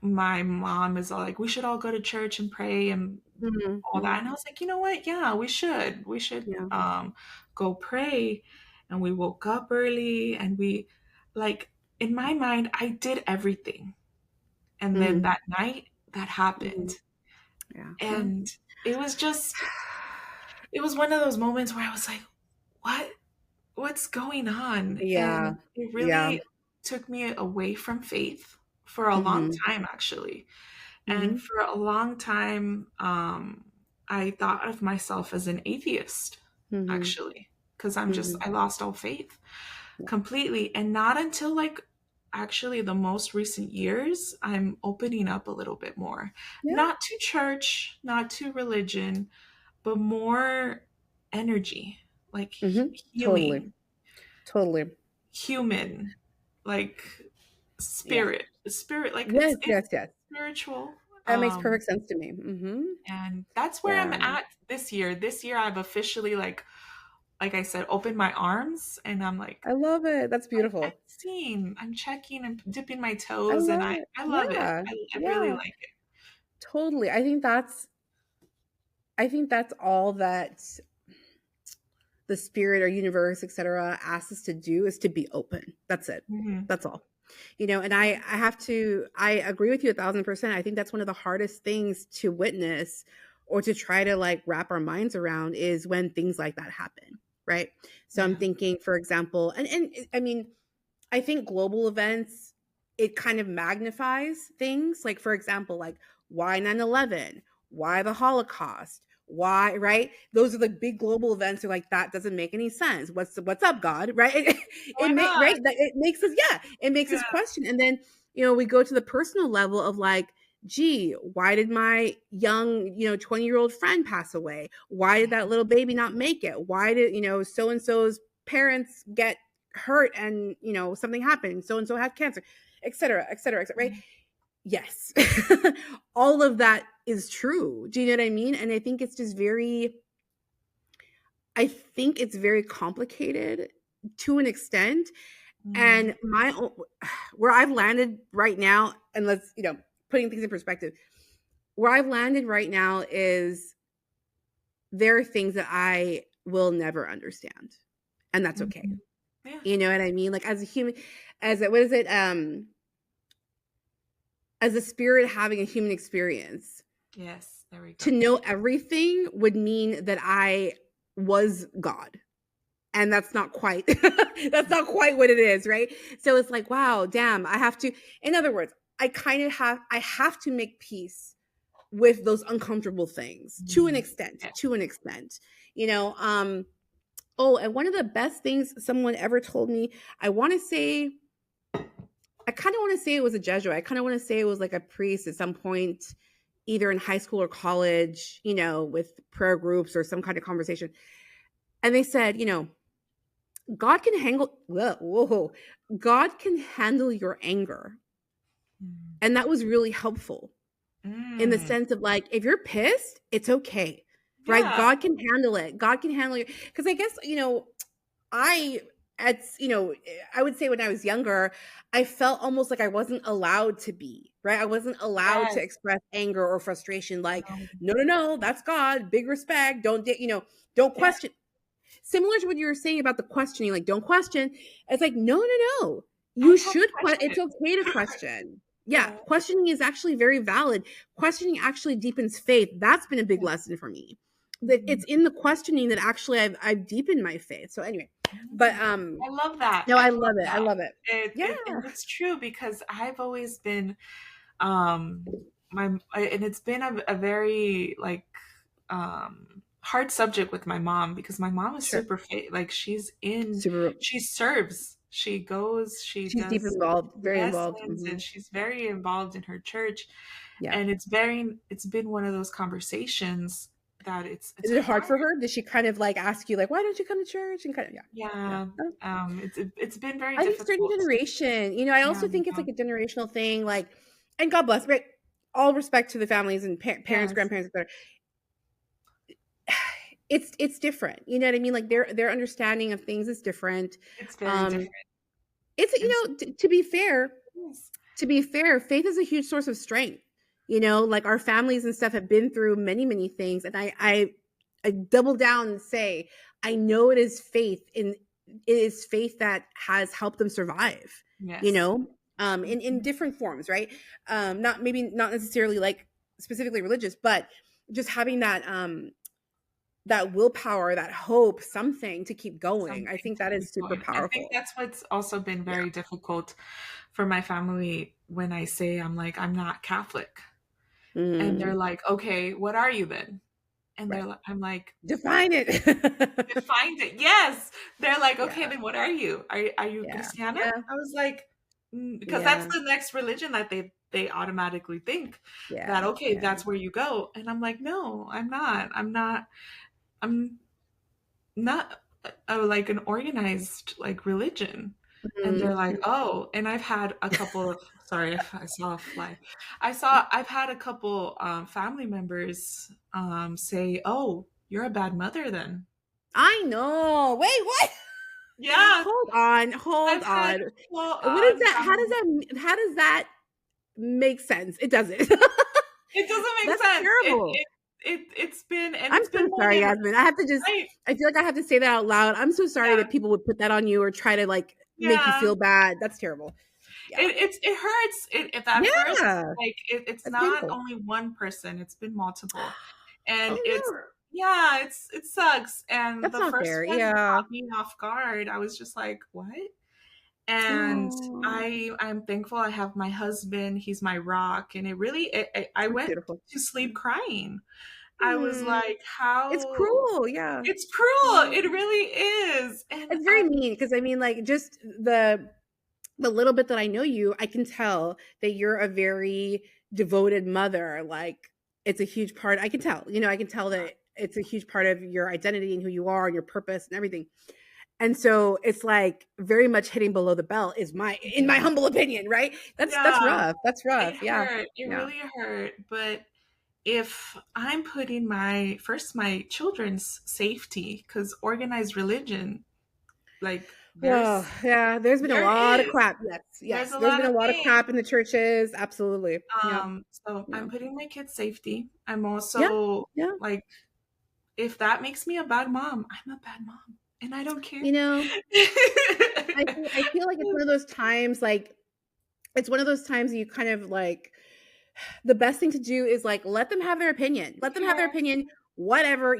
Speaker 2: my mom is all like, we should all go to church and pray and
Speaker 1: Mhm.
Speaker 2: all that.
Speaker 1: Mhm.
Speaker 2: And I was like, you know what? Yeah, we should. We should
Speaker 1: Yeah.
Speaker 2: go pray. And we woke up early, and we, like, in my mind, I did everything. And then
Speaker 1: Mhm.
Speaker 2: that night, that happened.
Speaker 1: Mhm. Yeah. Yeah.
Speaker 2: And it was just, it was one of those moments where I was like, what? What's going on?
Speaker 1: Yeah.
Speaker 2: And it
Speaker 1: Yeah.
Speaker 2: really took me away from faith for a long
Speaker 1: Mhm.
Speaker 2: time, actually. And
Speaker 1: Mhm.
Speaker 2: for a long time, I thought of myself as an atheist,
Speaker 1: Mhm.
Speaker 2: actually, because
Speaker 1: Mhm.
Speaker 2: I lost all faith
Speaker 1: Yeah.
Speaker 2: completely. And not until like actually the most recent years, I'm opening up a little bit more.
Speaker 1: Yeah.
Speaker 2: Not to church, not to religion, but more energy, like
Speaker 1: Mhm. Totally.
Speaker 2: healing,
Speaker 1: Totally.
Speaker 2: human, like
Speaker 1: Yeah.
Speaker 2: spirit, like
Speaker 1: Yes,
Speaker 2: it's
Speaker 1: yes, yes.
Speaker 2: spiritual.
Speaker 1: That makes perfect sense to me. Mhm.
Speaker 2: And that's where I'm
Speaker 1: Yeah.
Speaker 2: at this year. This year I've officially like like I said, open my arms and I'm like,
Speaker 1: I love it. That's
Speaker 2: I'm
Speaker 1: beautiful.
Speaker 2: seeing, I'm checking and dipping my
Speaker 1: I
Speaker 2: toes, and
Speaker 1: love it.
Speaker 2: I love it.
Speaker 1: Yeah.
Speaker 2: I really
Speaker 1: Yeah.
Speaker 2: like it.
Speaker 1: Totally. I think that's all that the spirit or universe, etc., asks us to do is to be open. That's it.
Speaker 2: Mhm.
Speaker 1: That's all. And I have to, I agree with you 1,000%. I think that's one of the hardest things to witness or to try to like wrap our minds around is when things like that happen. Right. So I'm
Speaker 2: Yeah.
Speaker 1: thinking, for example, and I mean, I think global events, it kind of magnifies things. Like, for example, like why 9/11, why the Holocaust, why, right? Those are the big global events. Are like, that doesn't make any sense. What's up, God? Right?
Speaker 2: Oh my
Speaker 1: Right?
Speaker 2: god.
Speaker 1: That it makes us, yeah, it makes us
Speaker 2: Yeah.
Speaker 1: question. And then, we go to the personal level of like, gee, why did my young, 20-year-old friend pass away? Why did that little baby not make it? Why did, so and so's parents get hurt and something happened, so and so had cancer, etc., etc., etc., right? Yes. All of that is true. Do you know what I mean? And I think it's very complicated to an extent.
Speaker 2: Mm.
Speaker 1: And where I've landed right now, and let's putting things in perspective, where I've landed right now is there are things that I will never understand, and that's okay.
Speaker 2: Mhm. Yeah.
Speaker 1: You know what I mean? Like as a human, what is it? As a spirit having a human experience,
Speaker 2: Yes. There we
Speaker 1: to
Speaker 2: go.
Speaker 1: know everything would mean that I was God. And that's not quite that's not quite what it is, right? So it's like, wow, damn, I have to, in other words, I have to make peace with those uncomfortable things to an
Speaker 2: Mm.
Speaker 1: extent,
Speaker 2: Yeah.
Speaker 1: to an extent. You know, oh, and one of the best things someone ever told me, I want to say I kind of want to say it was a Jesuit. I kind of want to say it was like a priest at some point, either in high school or college, with prayer groups or some kind of conversation. And they said, God can handle, whoa, God can handle your anger.
Speaker 2: Mm.
Speaker 1: And that was really helpful in the
Speaker 2: Mm.
Speaker 1: sense of like, if you're pissed, it's okay, right?
Speaker 2: Yeah.
Speaker 1: God can handle it. God can handle it. Because I guess, I I would say when I was younger, I felt almost like I wasn't allowed to be, right? I wasn't allowed to
Speaker 2: Yes.
Speaker 1: express anger or frustration. Like,
Speaker 2: No.
Speaker 1: no, no, no, that's God. Big respect. Don't
Speaker 2: Yeah.
Speaker 1: question. Similar to what you were saying about the questioning, like don't question. It's like, no, no, no.
Speaker 2: I
Speaker 1: You
Speaker 2: have
Speaker 1: should it's
Speaker 2: questions.
Speaker 1: okay to question. Yeah,
Speaker 2: Yeah.
Speaker 1: questioning is actually very valid. Questioning actually deepens faith. That's been a big
Speaker 2: Yeah.
Speaker 1: lesson for me. That
Speaker 2: Mhm.
Speaker 1: it's in the questioning that actually I've deepened my faith. So anyway, but
Speaker 2: Mm. I love that.
Speaker 1: no,
Speaker 2: I
Speaker 1: I
Speaker 2: love
Speaker 1: love it. I
Speaker 2: that.
Speaker 1: love it. Yeah,
Speaker 2: And it's true because I've always been my and it's been a very like hard subject with my mom because my mom is
Speaker 1: sure.
Speaker 2: super like
Speaker 1: Super.
Speaker 2: she serves, she goes, she
Speaker 1: She's deep
Speaker 2: does
Speaker 1: involved, very involved.
Speaker 2: lessons, and she's very involved in her church,
Speaker 1: Yeah.
Speaker 2: and it's been one of those conversations that it's
Speaker 1: Is it hard
Speaker 2: hard.
Speaker 1: for her? Does she kind of like ask you like, why don't you come to church? And kind of, yeah, yeah.
Speaker 2: Yeah. It's been very
Speaker 1: I think certain
Speaker 2: difficult.
Speaker 1: generation, I
Speaker 2: Yeah,
Speaker 1: also think it's
Speaker 2: yeah.
Speaker 1: like a generational thing. Like, and God bless, right? All respect to the families and parents,
Speaker 2: Yes,
Speaker 1: grandparents, etc. It's different. You know what I mean? Like their understanding of things is different.
Speaker 2: it's very
Speaker 1: Um,
Speaker 2: different.
Speaker 1: it's
Speaker 2: And so
Speaker 1: to be fair,
Speaker 2: yes.
Speaker 1: faith is a huge source of strength. Like our families and stuff have been through many, many things, and I double down and say I know it is faith that has helped them survive. You
Speaker 2: Yes.
Speaker 1: know, in
Speaker 2: Mhm.
Speaker 1: different forms, right? Not necessarily like specifically religious, but just having that willpower, that hope, something to keep going. I
Speaker 2: Something
Speaker 1: think
Speaker 2: to
Speaker 1: that is
Speaker 2: keep
Speaker 1: super
Speaker 2: going. I think
Speaker 1: powerful.
Speaker 2: that's what's also been
Speaker 1: Yeah,
Speaker 2: very difficult for my family when I say I'm not Catholic. And they're
Speaker 1: mm,
Speaker 2: like, "Okay, what are you then?" And
Speaker 1: right.
Speaker 2: I'm like,
Speaker 1: Define it.
Speaker 2: "Defined it." Yes. They're like, "Okay,
Speaker 1: Yeah,
Speaker 2: then what are you? Are you
Speaker 1: yeah,
Speaker 2: Cristiana?"
Speaker 1: yeah,
Speaker 2: I was like, because that's
Speaker 1: yeah,
Speaker 2: the next religion that they automatically think that,
Speaker 1: yeah,
Speaker 2: okay,
Speaker 1: yeah.
Speaker 2: that's where you go. And I'm like, "No, I'm not. I'm not like an organized like religion." And they're
Speaker 1: Mhm.
Speaker 2: like, "Oh," and I've had a couple of, sorry if I saw a fly. I've had a couple family members say, "Oh, you're a bad mother then."
Speaker 1: I know. Wait, what?
Speaker 2: Yeah,
Speaker 1: Hold on, hold
Speaker 2: I've had
Speaker 1: on. What is
Speaker 2: full-on
Speaker 1: that?
Speaker 2: trauma.
Speaker 1: How does that make sense? It doesn't.
Speaker 2: It doesn't make
Speaker 1: That's
Speaker 2: sense.
Speaker 1: terrible.
Speaker 2: It's been, and
Speaker 1: I'm
Speaker 2: it's been
Speaker 1: so
Speaker 2: more
Speaker 1: sorry,
Speaker 2: than
Speaker 1: Yasmin. I have to just
Speaker 2: right.
Speaker 1: I feel like I have to say that out loud. I'm so sorry
Speaker 2: Yeah,
Speaker 1: that people would put that on you or try to like make you
Speaker 2: yeah.
Speaker 1: feel bad. That's terrible. Yeah.
Speaker 2: It hurts. It at first,
Speaker 1: Yeah.
Speaker 2: like, it's
Speaker 1: That's
Speaker 2: not
Speaker 1: painful.
Speaker 2: only one person, it's been multiple. And
Speaker 1: Oh
Speaker 2: it's
Speaker 1: no.
Speaker 2: yeah, it sucks. And
Speaker 1: That's
Speaker 2: the
Speaker 1: not
Speaker 2: first
Speaker 1: fair.
Speaker 2: one
Speaker 1: Yeah.
Speaker 2: caught me off guard. I was just like, "What?" And
Speaker 1: Oh,
Speaker 2: I'm thankful I have my husband. He's my rock, and it really I
Speaker 1: that's
Speaker 2: went
Speaker 1: beautiful.
Speaker 2: to sleep crying. I was
Speaker 1: Hmm.
Speaker 2: like,
Speaker 1: It's
Speaker 2: "How
Speaker 1: cruel. Yeah.
Speaker 2: it's cruel."
Speaker 1: Yeah.
Speaker 2: It really is. And
Speaker 1: It's very
Speaker 2: I
Speaker 1: mean because I mean, like, just the little bit that I know you, I can tell that you're a very devoted mother. Like, it's a huge part. I can tell. I can tell that it's a huge part of your identity and who you are and your purpose and everything. And so it's like very much hitting below the belt is in my humble opinion, right? That's
Speaker 2: yeah,
Speaker 1: rough. That's rough.
Speaker 2: it
Speaker 1: Yeah.
Speaker 2: hurt. It
Speaker 1: Yeah.
Speaker 2: really hurt. But if I'm putting my children's safety, because organized religion, like,
Speaker 1: Well, yeah, there's been a
Speaker 2: there
Speaker 1: lot of
Speaker 2: is
Speaker 1: crap. Yes,
Speaker 2: there's
Speaker 1: yes.
Speaker 2: a
Speaker 1: There's
Speaker 2: lot
Speaker 1: been
Speaker 2: of
Speaker 1: a lot of
Speaker 2: things.
Speaker 1: crap in the churches. Absolutely. Yeah.
Speaker 2: So
Speaker 1: Yeah.
Speaker 2: I'm putting my kids' safety. I'm
Speaker 1: Yeah.
Speaker 2: also
Speaker 1: Yeah.
Speaker 2: like, if that makes me a bad mom, I'm a bad mom, and I don't care.
Speaker 1: You know, I feel like it's one of those times like it's one of those times you kind of like the best thing to do is like let them have their opinion. Let them have their
Speaker 2: Yeah,
Speaker 1: opinion, whatever,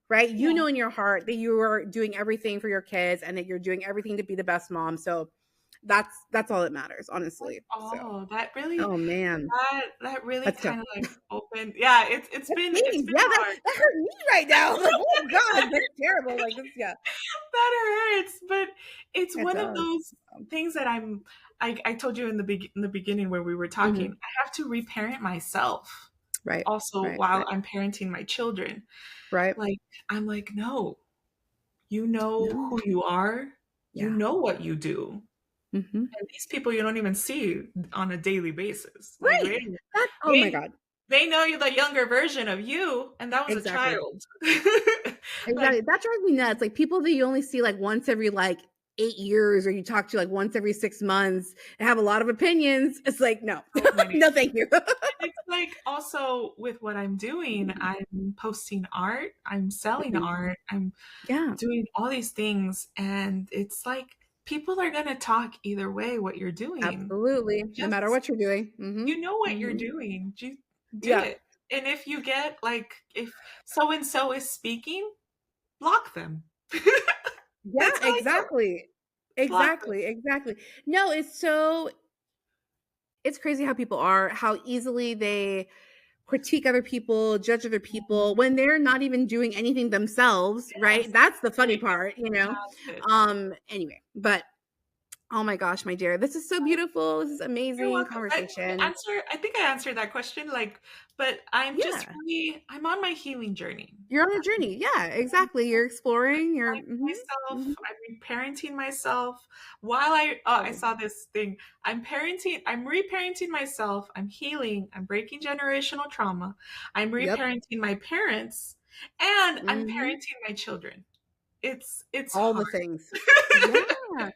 Speaker 1: right? You
Speaker 2: yeah.
Speaker 1: know in your heart that you are doing everything for your kids and that you're doing everything to be the best mom. So that's all that matters,
Speaker 2: That's
Speaker 1: honestly. So,
Speaker 2: all. That really
Speaker 1: oh man,
Speaker 2: that really
Speaker 1: that's tough.
Speaker 2: kind of like opened. Yeah,
Speaker 1: That's
Speaker 2: it's
Speaker 1: me.
Speaker 2: been
Speaker 1: Yeah, that
Speaker 2: hard.
Speaker 1: that hurt me right now. I'm like, oh god, that's terrible. Like this, yeah,
Speaker 2: That hurts, but it's
Speaker 1: it
Speaker 2: one of
Speaker 1: does.
Speaker 2: those things that I told you in the beginning where we were talking.
Speaker 1: Mhm.
Speaker 2: I have to reparent myself
Speaker 1: Right,
Speaker 2: also
Speaker 1: right,
Speaker 2: while
Speaker 1: right,
Speaker 2: I'm parenting my children.
Speaker 1: right.
Speaker 2: Like, I'm like, no, you know
Speaker 1: No,
Speaker 2: who you are, you
Speaker 1: yeah.
Speaker 2: know what you do.
Speaker 1: Hmm.
Speaker 2: And these people you don't even see on a daily basis. Like,
Speaker 1: Right. That. Oh my
Speaker 2: they
Speaker 1: god.
Speaker 2: they know you're the younger version of you, and that was a
Speaker 1: Exactly.
Speaker 2: child.
Speaker 1: Exactly.
Speaker 2: Like,
Speaker 1: That drives me nuts. Like people that you only see like once every like 8 years, or you talk to like once every 6 months, and have a lot of opinions. It's like no,
Speaker 2: so many.
Speaker 1: no, thank you.
Speaker 2: It's like also with what I'm doing,
Speaker 1: Mhm.
Speaker 2: I'm posting art, I'm selling
Speaker 1: Mhm.
Speaker 2: art, I'm
Speaker 1: Yeah,
Speaker 2: doing all these things, and it's like people are gonna talk either way what you're doing.
Speaker 1: absolutely. No matter
Speaker 2: Just
Speaker 1: what you're doing. Hmm.
Speaker 2: you know what you're
Speaker 1: Hmm.
Speaker 2: doing. Do
Speaker 1: Yeah.
Speaker 2: it. And if you get like if so and so is speaking, block them.
Speaker 1: Yeah.
Speaker 2: That's all I do.
Speaker 1: Exactly.
Speaker 2: Block them.
Speaker 1: Exactly. Exactly. No, it's crazy how people are, how easily they critique other people, judge other people
Speaker 2: Mhm.
Speaker 1: when they're not even doing anything themselves, right?
Speaker 2: Yes.
Speaker 1: That's the funny
Speaker 2: Doing
Speaker 1: part, you know.
Speaker 2: fantastic.
Speaker 1: Anyway, but oh my gosh, my dear, this is so beautiful. This is
Speaker 2: You're
Speaker 1: amazing
Speaker 2: welcome.
Speaker 1: conversation.
Speaker 2: I think I answered that question, like, but
Speaker 1: Yeah.
Speaker 2: I'm on my healing journey.
Speaker 1: You're on a journey. Yeah, exactly. You're exploring. You're
Speaker 2: Myself,
Speaker 1: mhm.
Speaker 2: I'm reparenting myself. While I
Speaker 1: Totally.
Speaker 2: saw this thing, I'm reparenting myself, I'm healing, I'm breaking generational trauma, I'm
Speaker 1: Yep.
Speaker 2: reparenting my parents, and I'm
Speaker 1: Hmm.
Speaker 2: parenting my children. It's
Speaker 1: All
Speaker 2: hard.
Speaker 1: the things. Yeah.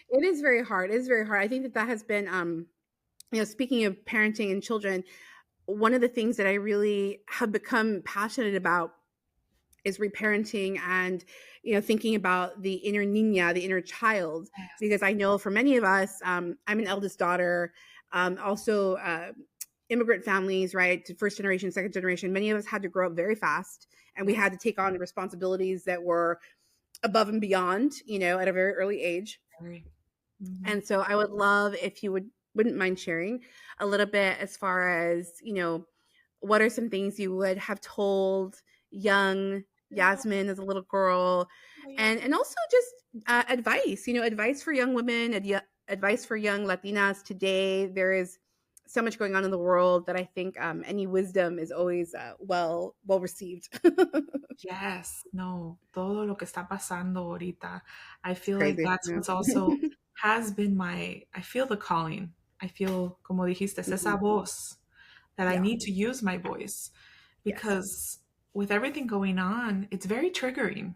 Speaker 1: It is very hard. It is very hard. I think that that has been speaking of parenting and children, one of the things that I really have become passionate about is reparenting and thinking about the inner niña, the inner child, because I know for many of us, I'm an eldest daughter, also immigrant families, right, first generation, second generation, many of us had to grow up very fast, and we
Speaker 2: Yes,
Speaker 1: had to take on responsibilities that were above and beyond, at a very early age.
Speaker 2: very. Mhm.
Speaker 1: And so I would love if you wouldn't mind sharing a little bit as far as, what are some things you would have told young
Speaker 2: Yeah,
Speaker 1: Yasmin as a little girl,
Speaker 2: yeah.
Speaker 1: and also just advice, advice for young women, advice for young Latinas today. There is so much going on in the world that I think any wisdom is always well received.
Speaker 2: Yes, no, todo lo que está pasando ahorita. I
Speaker 1: It's
Speaker 2: feel like
Speaker 1: crazy.
Speaker 2: that's
Speaker 1: Yeah.
Speaker 2: what's also has been I feel the calling. I feel, como dijiste, es esa
Speaker 1: Mhm.
Speaker 2: voz that I
Speaker 1: Yeah.
Speaker 2: need to use my voice
Speaker 1: Yes.
Speaker 2: because with everything going on, it's very triggering.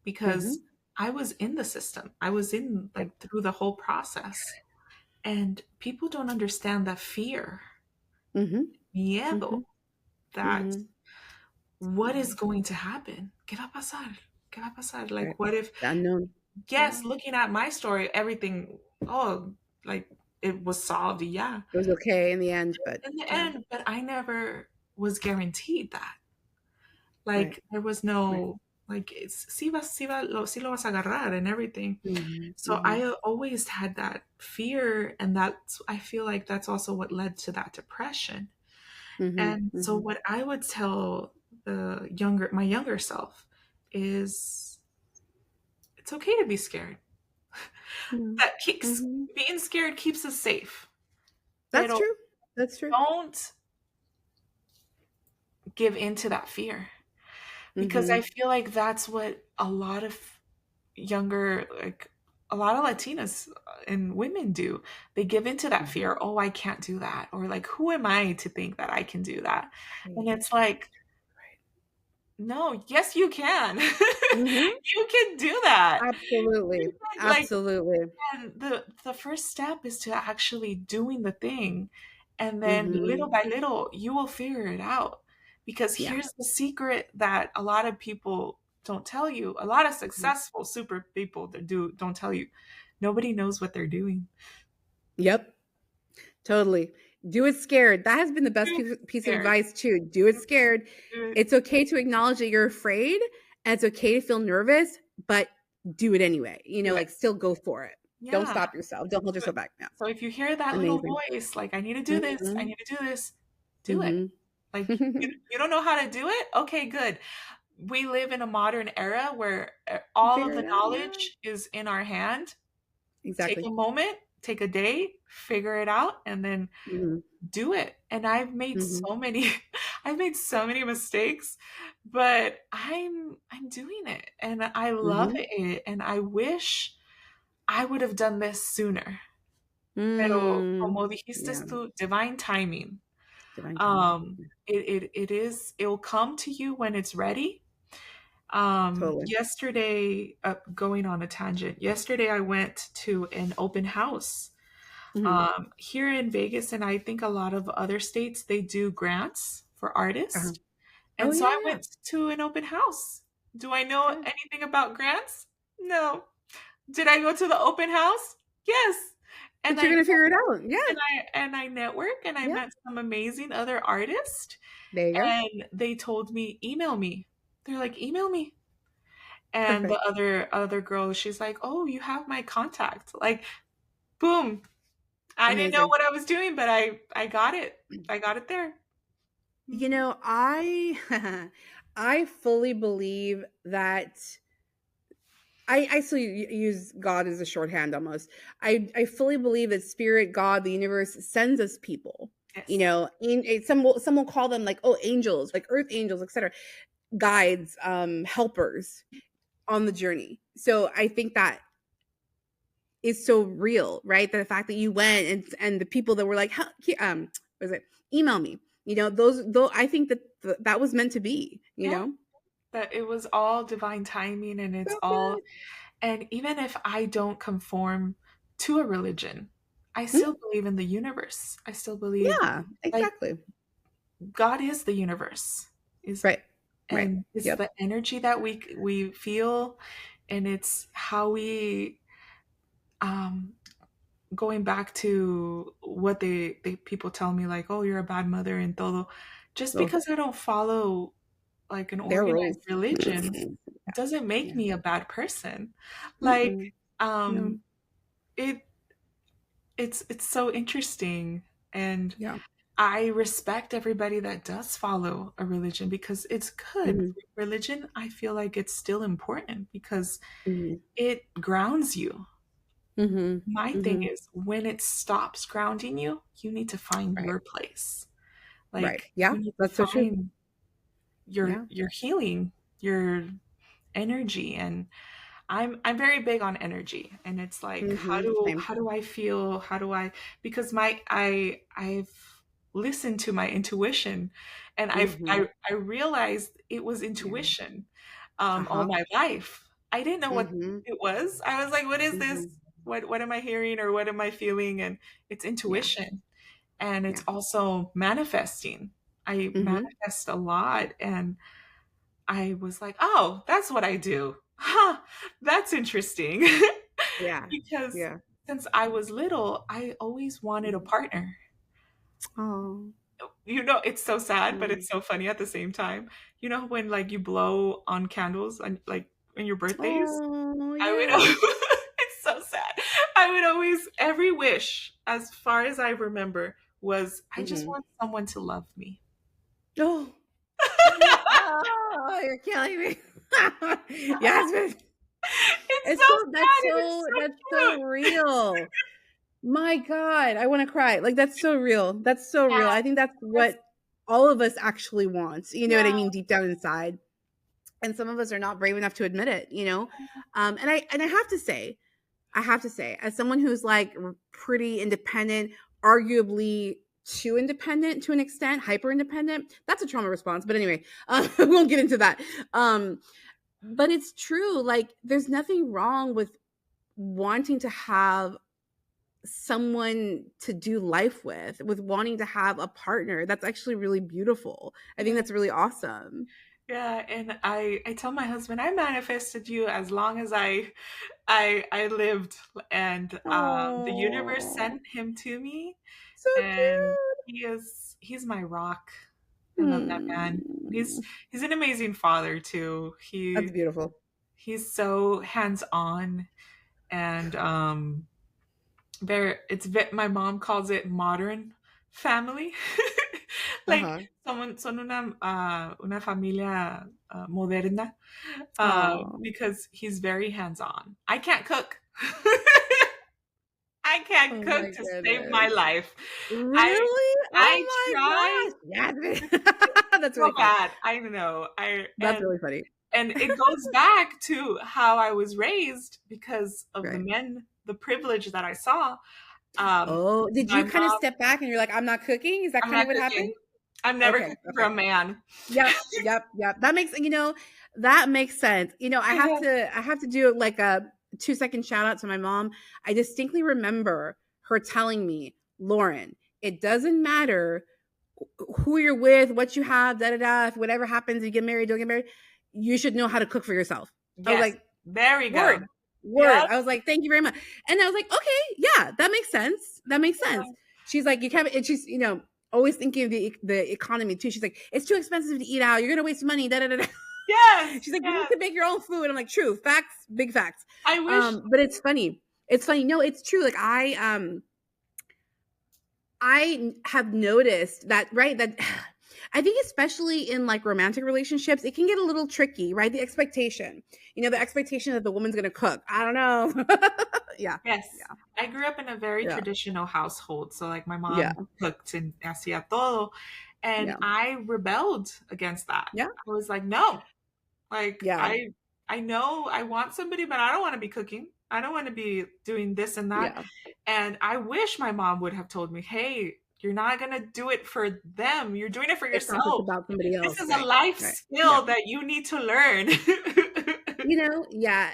Speaker 2: because
Speaker 1: Mhm.
Speaker 2: I was in the system. I was in
Speaker 1: Yep.
Speaker 2: like through the whole process. And people don't understand that fear,
Speaker 1: Mhm.
Speaker 2: miedo,
Speaker 1: Mhm.
Speaker 2: that
Speaker 1: Mhm.
Speaker 2: what is going to happen? ¿Qué va a pasar? ¿Qué va a pasar?
Speaker 1: Right.
Speaker 2: Like, what if,
Speaker 1: The unknown. Yeah.
Speaker 2: yes, looking at my story, everything, oh, like it was solved. Yeah.
Speaker 1: It was okay in the end, but
Speaker 2: In the
Speaker 1: yeah.
Speaker 2: end, but I never was guaranteed that.
Speaker 1: Right.
Speaker 2: Like, there was
Speaker 1: Right.
Speaker 2: no, like, it's, sí lo vas a agarrar and everything.
Speaker 1: Mhm.
Speaker 2: So I
Speaker 1: Mhm.
Speaker 2: always had that fear, and that's, I feel like that's also what led to that depression.
Speaker 1: Mhm.
Speaker 2: And so
Speaker 1: Mhm.
Speaker 2: what I would tell my younger self is it's okay to be scared.
Speaker 1: Mhm.
Speaker 2: That keeps
Speaker 1: Mhm.
Speaker 2: being scared keeps us safe.
Speaker 1: That's
Speaker 2: Pero
Speaker 1: true. That's true.
Speaker 2: don't give into that fear, because I
Speaker 1: Mhm.
Speaker 2: feel like that's what a lot of younger, like a lot of Latinas and women do. They give into that
Speaker 1: Mhm.
Speaker 2: fear. Oh, I can't do that. Or like, who am I to think that I can do that? And
Speaker 1: Right.
Speaker 2: it's like,
Speaker 1: Right.
Speaker 2: no, yes, you can.
Speaker 1: Mhm.
Speaker 2: You can do that.
Speaker 1: Absolutely.
Speaker 2: You can, like,
Speaker 1: Absolutely.
Speaker 2: and the first step is to actually doing the thing, and then little
Speaker 1: Mhm.
Speaker 2: by little you will figure it out. Because
Speaker 1: Yeah.
Speaker 2: here's the secret that a lot of people don't tell you. A lot of
Speaker 1: Mhm.
Speaker 2: successful super people that don't tell you. Nobody knows what they're doing.
Speaker 1: Yep. Totally. Do it scared. That has been the best
Speaker 2: Dude,
Speaker 1: piece of
Speaker 2: scared.
Speaker 1: advice too. Do it scared.
Speaker 2: Do it.
Speaker 1: It's okay to acknowledge that you're afraid, and it's okay to feel nervous, but do it anyway.
Speaker 2: Do it.
Speaker 1: Like still go for it. Don't
Speaker 2: Yeah.
Speaker 1: stop yourself. Don't hold
Speaker 2: Do it.
Speaker 1: yourself back now.
Speaker 2: So if you hear that little
Speaker 1: Amazing.
Speaker 2: voice, like, I need to do this, I
Speaker 1: Mhm.
Speaker 2: need to do this, do it.
Speaker 1: Mhm.
Speaker 2: Like, you don't know how to do it? Okay, good. We live in a modern era where all of
Speaker 1: Figure
Speaker 2: the
Speaker 1: it out. Yeah.
Speaker 2: knowledge is in our hand. Take
Speaker 1: Exactly.
Speaker 2: a moment, take a day, figure it out, and then
Speaker 1: Mhm.
Speaker 2: do it. And
Speaker 1: Mhm.
Speaker 2: I've made so many mistakes, but I'm doing it and I love
Speaker 1: Mhm.
Speaker 2: it. And I wish I would have done this sooner. Pero
Speaker 1: Mm.
Speaker 2: como dijiste
Speaker 1: Yeah.
Speaker 2: tú, divine timing.
Speaker 1: Divine timing. Yeah.
Speaker 2: It will come to you when it's ready.
Speaker 1: Totally.
Speaker 2: Yesterday, going on a tangent, yesterday I went to an open house
Speaker 1: Mhm.
Speaker 2: here in Vegas, and I think a lot of other states they do grants for
Speaker 1: Uh-huh.
Speaker 2: artists.
Speaker 1: Oh,
Speaker 2: And so I
Speaker 1: yeah.
Speaker 2: went to an open house. Do I know
Speaker 1: Good.
Speaker 2: anything about grants? No. Did I go to the open house? Yes. And
Speaker 1: But you're gonna figure it out. Yeah.
Speaker 2: I network and I
Speaker 1: Yeah.
Speaker 2: met some amazing other artists,
Speaker 1: There you go.
Speaker 2: and they told me email me. They're like, email me. And the
Speaker 1: Perfect.
Speaker 2: other girl, she's like, "Oh, you have my contact." Like, boom. I didn't know
Speaker 1: Amazing.
Speaker 2: what I was doing, but I got it. I got it there. Mhm.
Speaker 1: I I fully believe that I still use God as a shorthand almost. I fully believe that spirit, God, the universe sends us people.
Speaker 2: Yes.
Speaker 1: Some will call them like angels, like earth angels, etc. Guides, helpers on the journey. So I think that is so real, right? That the fact that you went and the people that were like, what is it? Email me. Those I think that that was meant to be.
Speaker 2: Yeah. That it was all divine timing, and it's
Speaker 1: So
Speaker 2: all,
Speaker 1: good.
Speaker 2: and even if I don't conform to a religion, I
Speaker 1: Mhm.
Speaker 2: still believe in the universe. I still believe,
Speaker 1: Yeah,
Speaker 2: like,
Speaker 1: exactly.
Speaker 2: God is the universe. Is
Speaker 1: Right. Right.
Speaker 2: And it's
Speaker 1: Yep.
Speaker 2: the energy that we feel, and it's how we, um going back to what they people tell me, like, oh, you're a bad mother and todo, just
Speaker 1: Oh,
Speaker 2: because I don't follow like an
Speaker 1: their
Speaker 2: organized
Speaker 1: rules.
Speaker 2: religion doesn't make
Speaker 1: Yeah.
Speaker 2: me a bad person. Like,
Speaker 1: Mm-mm. No.
Speaker 2: um it it's so interesting, and
Speaker 1: Yeah.
Speaker 2: I respect everybody that does follow a religion because it's good.
Speaker 1: Mhm.
Speaker 2: Religion, I feel like it's still important because
Speaker 1: Mhm.
Speaker 2: it grounds you.
Speaker 1: Mhm.
Speaker 2: My thing
Speaker 1: Mhm.
Speaker 2: is, when it stops grounding you, you need to find
Speaker 1: Right.
Speaker 2: your place.
Speaker 1: Right.
Speaker 2: Like,
Speaker 1: Yeah.
Speaker 2: you need to
Speaker 1: That's so true.
Speaker 2: find
Speaker 1: Yeah.
Speaker 2: your healing, your energy. And I'm very big on energy, and it's like,
Speaker 1: Same.
Speaker 2: how do I feel? How do I, because I've listened to my intuition, and
Speaker 1: Mhm.
Speaker 2: I realized it was
Speaker 1: Yeah.
Speaker 2: intuition all
Speaker 1: Uh-huh.
Speaker 2: my life. I didn't know what
Speaker 1: Mhm.
Speaker 2: it was. I was like, what is this?
Speaker 1: Mhm.
Speaker 2: What am I hearing or what am I feeling? And it's
Speaker 1: Yeah.
Speaker 2: intuition, and it's
Speaker 1: Yeah.
Speaker 2: also manifesting. I
Speaker 1: Mhm.
Speaker 2: manifest a lot, and I was like, oh, that's what I do. Huh, that's interesting.
Speaker 1: Yeah.
Speaker 2: Because
Speaker 1: Yeah.
Speaker 2: since I was little, I always wanted a
Speaker 1: Mhm.
Speaker 2: partner.
Speaker 1: Oh.
Speaker 2: It's so sad, but
Speaker 1: Mm.
Speaker 2: it's so funny at the same time. You know when like you blow on candles and like on your birthdays?
Speaker 1: Oh,
Speaker 2: I would
Speaker 1: yeah.
Speaker 2: it's so sad. I would always every wish, as far as I remember, was I just
Speaker 1: Mhm.
Speaker 2: want someone to love me.
Speaker 1: Oh. Oh, you're killing me. Yasmin.
Speaker 2: It's
Speaker 1: It's
Speaker 2: so
Speaker 1: so
Speaker 2: sad and it's
Speaker 1: that's
Speaker 2: so
Speaker 1: so
Speaker 2: cute.
Speaker 1: real. My God, I wanna cry. Like, that's so real. That's so real.
Speaker 2: Yeah,
Speaker 1: I think that's
Speaker 2: that's
Speaker 1: what all of us actually want, you know what
Speaker 2: yeah.
Speaker 1: I mean, deep down inside, and some of us are not brave enough to admit it, you know? And I have to say, as someone who's, like, pretty independent, arguably too independent to an extent, hyper independent, that's a trauma response, but anyway, we won't get into that. But it's true, like, there's nothing wrong with wanting to have someone to do life with wanting to have a partner. That's actually really beautiful. I think
Speaker 2: Yeah.
Speaker 1: that's really awesome.
Speaker 2: Yeah, and I tell my husband I manifested you as long as I lived, and the universe
Speaker 1: Oh,
Speaker 2: sent him to me,
Speaker 1: so
Speaker 2: and
Speaker 1: cute.
Speaker 2: he's my rock. I love that man. He's
Speaker 1: Hmm.
Speaker 2: he's an amazing father too.
Speaker 1: That's beautiful.
Speaker 2: He's so hands on, and my mom calls it modern family. Like
Speaker 1: Uh-huh.
Speaker 2: son una familia moderna,
Speaker 1: Oh.
Speaker 2: because he's very hands on. I can't cook. I can't
Speaker 1: Oh
Speaker 2: cook
Speaker 1: my
Speaker 2: to save my
Speaker 1: goodness.
Speaker 2: life. I
Speaker 1: Really?
Speaker 2: I
Speaker 1: Oh
Speaker 2: try.
Speaker 1: my gosh. Yasmin. That's
Speaker 2: So
Speaker 1: really funny.
Speaker 2: bad. I know. I
Speaker 1: That's really funny.
Speaker 2: and it goes back to how I was raised because of
Speaker 1: Right.
Speaker 2: the privilege that I saw. Um,
Speaker 1: Oh, did
Speaker 2: my
Speaker 1: you kind of
Speaker 2: mom,
Speaker 1: step back and you're like, I'm not cooking? Is that
Speaker 2: I'm
Speaker 1: kind of
Speaker 2: not
Speaker 1: what happened?
Speaker 2: cooking. I'm never
Speaker 1: Okay.
Speaker 2: cooking for
Speaker 1: Okay.
Speaker 2: a man.
Speaker 1: Yep, yep, yep. That makes sense.
Speaker 2: Yeah.
Speaker 1: I have to do like a 2-second shout out to my mom. I distinctly remember her telling me, Lauren, it doesn't matter who you're with, what you have, da da da. If whatever happens, you get married, don't get married, you should know how to cook for yourself. I was
Speaker 2: Yes.
Speaker 1: like,
Speaker 2: There we go.
Speaker 1: word, word.
Speaker 2: Yep.
Speaker 1: I was like, thank you very much. And I was like, okay, yeah, that makes sense. That makes sense.
Speaker 2: Yeah.
Speaker 1: She's like, you can't, and she's, always thinking of the economy too. She's like, it's too expensive to eat out. You're gonna waste money. Da da da. Da.
Speaker 2: Yes.
Speaker 1: She's like, you need
Speaker 2: Yes.
Speaker 1: to make your own food. I'm like, true, facts, big facts.
Speaker 2: I wish.
Speaker 1: But it's funny. It's funny. No, it's true. Like I have noticed that, right? That I think, especially in like romantic relationships, it can get a little tricky, right? The expectation, the expectation that the woman's going to cook. I don't know. Yeah.
Speaker 2: Yes.
Speaker 1: Yeah.
Speaker 2: I grew up in a very
Speaker 1: Yeah.
Speaker 2: traditional household. So like my
Speaker 1: Yeah.
Speaker 2: mom cooked and hacía todo. And
Speaker 1: Yeah.
Speaker 2: I rebelled against that.
Speaker 1: Yeah.
Speaker 2: I was like, no, like
Speaker 1: Yeah.
Speaker 2: I know I want somebody, but I don't want to be cooking. I don't want to be doing this and that.
Speaker 1: Yeah.
Speaker 2: And I wish my mom would have told me, hey, you're not going to do it for them. You're doing it for
Speaker 1: It's not just
Speaker 2: yourself.
Speaker 1: about somebody
Speaker 2: This
Speaker 1: else.
Speaker 2: is a
Speaker 1: Right.
Speaker 2: life
Speaker 1: Right. Yeah.
Speaker 2: skill that you need to learn.
Speaker 1: Yeah,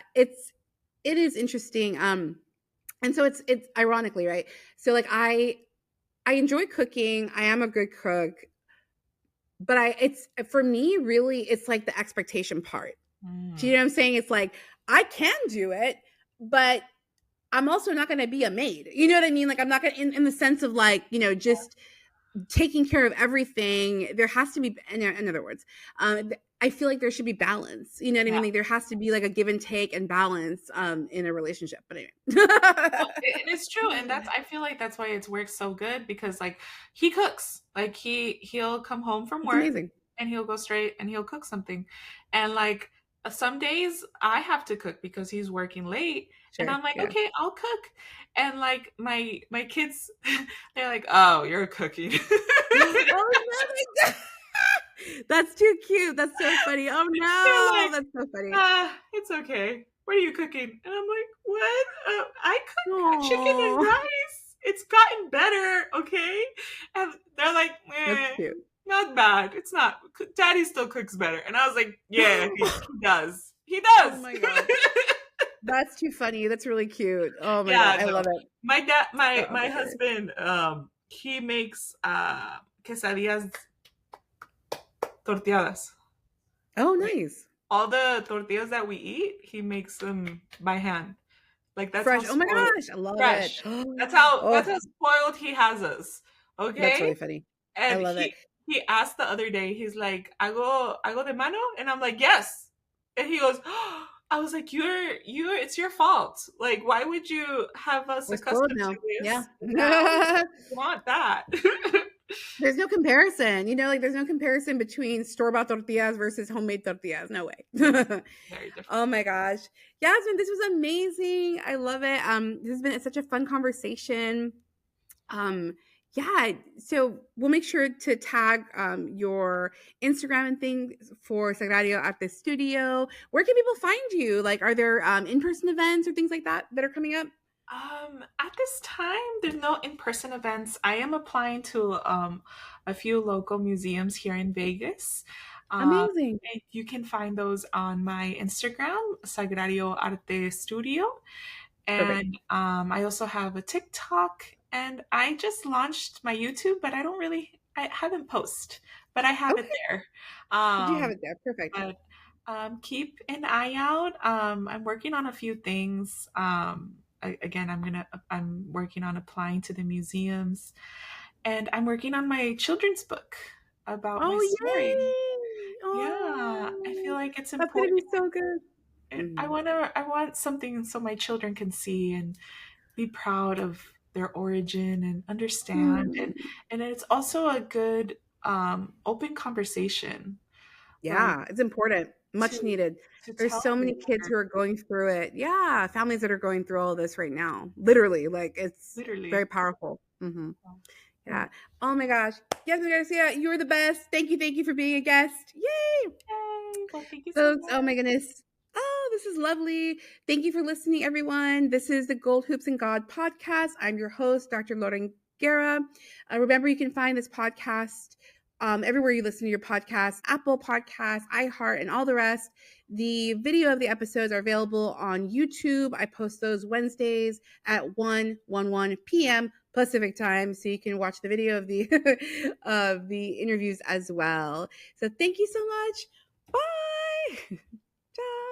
Speaker 1: it is interesting. And so it's ironically, right? So like I enjoy cooking. I am a good cook, but it's for me really it's like the expectation part. Do you
Speaker 2: Mm,
Speaker 1: know what I'm saying? It's like I can do it, but I'm also not going to be a maid. You know what I mean? Like I'm not going to in the sense of like, just taking care of everything. There has to be, in other words, I feel like there should be balance. You know what I
Speaker 2: yeah.
Speaker 1: mean? Like there has to be like a give and take and balance in a relationship. But anyway.
Speaker 2: Well, it's true, and that's I feel like that's why it's worked so good because like he cooks, like he'll come home from
Speaker 1: It's
Speaker 2: work
Speaker 1: amazing.
Speaker 2: and he'll go straight and he'll cook something, and like some days I have to cook because he's working late, and
Speaker 1: Sure.
Speaker 2: I'm like,
Speaker 1: Yeah.
Speaker 2: okay, I'll cook, and like my kids, they're like, oh, you're cooking.
Speaker 1: Oh no, my God. That's too cute. That's so funny. Oh
Speaker 2: They're
Speaker 1: no,
Speaker 2: like,
Speaker 1: that's so funny.
Speaker 2: it's okay. What are you cooking? And I'm like, what? I cook chicken and
Speaker 1: Oh,
Speaker 2: rice. It's gotten better, okay? And they're like,
Speaker 1: that's cute.
Speaker 2: not bad. It's not. Daddy still cooks better. And I was like, yeah, he does. He
Speaker 1: Oh
Speaker 2: does.
Speaker 1: my gosh. That's too funny. That's really cute. Oh my god,
Speaker 2: Yeah,
Speaker 1: I love
Speaker 2: no.
Speaker 1: it.
Speaker 2: My dad,
Speaker 1: Stop
Speaker 2: my
Speaker 1: it.
Speaker 2: husband, he makes quesadillas torteadas.
Speaker 1: Oh,
Speaker 2: Right?
Speaker 1: nice.
Speaker 2: All the tortillas that we eat, he makes them by hand. Like that's how
Speaker 1: Fresh. Oh my
Speaker 2: spoiled,
Speaker 1: gosh, I love it.
Speaker 2: fresh. That's
Speaker 1: Oh,
Speaker 2: how spoiled he has us.
Speaker 1: that's
Speaker 2: Okay?
Speaker 1: really funny. I
Speaker 2: And
Speaker 1: love it.
Speaker 2: he asked the other day, he's like, hago de mano? And I'm like, yes. And he goes, I was like, it's your fault. Like, why would you have us
Speaker 1: We're spoiled
Speaker 2: accustomed to
Speaker 1: now. Yeah.
Speaker 2: this? Now you want that.
Speaker 1: There's no comparison. Like there's no comparison between store-bought tortillas versus homemade tortillas. No
Speaker 2: Very,
Speaker 1: way.
Speaker 2: very different.
Speaker 1: Oh my gosh. Yasmin, this was amazing. I love it. This has been such a fun conversation. Um, yeah, so we'll make sure to tag your Instagram and things for Sagrario at the studio. Where can people find you? Like, are there in-person events or things like that that are coming up?
Speaker 2: At this time, there's no in-person events. I am applying to a few local museums here in Vegas. Um,
Speaker 1: Amazing.
Speaker 2: and you can find those on my Instagram, Sagrario Arte Studio.
Speaker 1: Perfect.
Speaker 2: And I also have a TikTok, and I just launched my YouTube, but I haven't posted, but I have it
Speaker 1: Okay.
Speaker 2: there.
Speaker 1: Did you have
Speaker 2: Um,
Speaker 1: it there? Perfect.
Speaker 2: but keep an eye out. I'm working on a few things. Again, I'm working on applying to the museums, and I'm working on my children's book about my
Speaker 1: Oh,
Speaker 2: story.
Speaker 1: yay!
Speaker 2: Yeah, I feel
Speaker 1: Oh,
Speaker 2: like it's
Speaker 1: that's gonna
Speaker 2: important.
Speaker 1: be so good. Mhm.
Speaker 2: I want something so my children can see and be proud of their origin and understand,
Speaker 1: Mm.
Speaker 2: and it's also a good open conversation, like
Speaker 1: Yeah, it's important. Much
Speaker 2: to
Speaker 1: needed. There's
Speaker 2: tell
Speaker 1: so
Speaker 2: the
Speaker 1: many kids
Speaker 2: younger,
Speaker 1: who are going through it. Yeah, families that are going through all of this right now. Literally, like it's very
Speaker 2: literally.
Speaker 1: powerful.
Speaker 2: Mm.
Speaker 1: Yeah. Oh my gosh. Yasmin Garcia, you're the best. Thank you for being a guest. Yay!
Speaker 2: Yay! Well, thank you so
Speaker 1: Folks, oh
Speaker 2: much.
Speaker 1: my goodness. Oh, this is lovely. Thank you for listening, everyone. This is the Gold Hoops and God podcast. I'm your host, Dr. Lauren Guerra. Remember, you can find this podcast everywhere you listen to your podcasts, Apple Podcasts, iHeart, and all the rest. The video of the episodes are available on YouTube. I post those Wednesdays at 1 p.m. Pacific time, so you can watch the video of the of the interviews as well. So thank you so much. Bye. Ciao.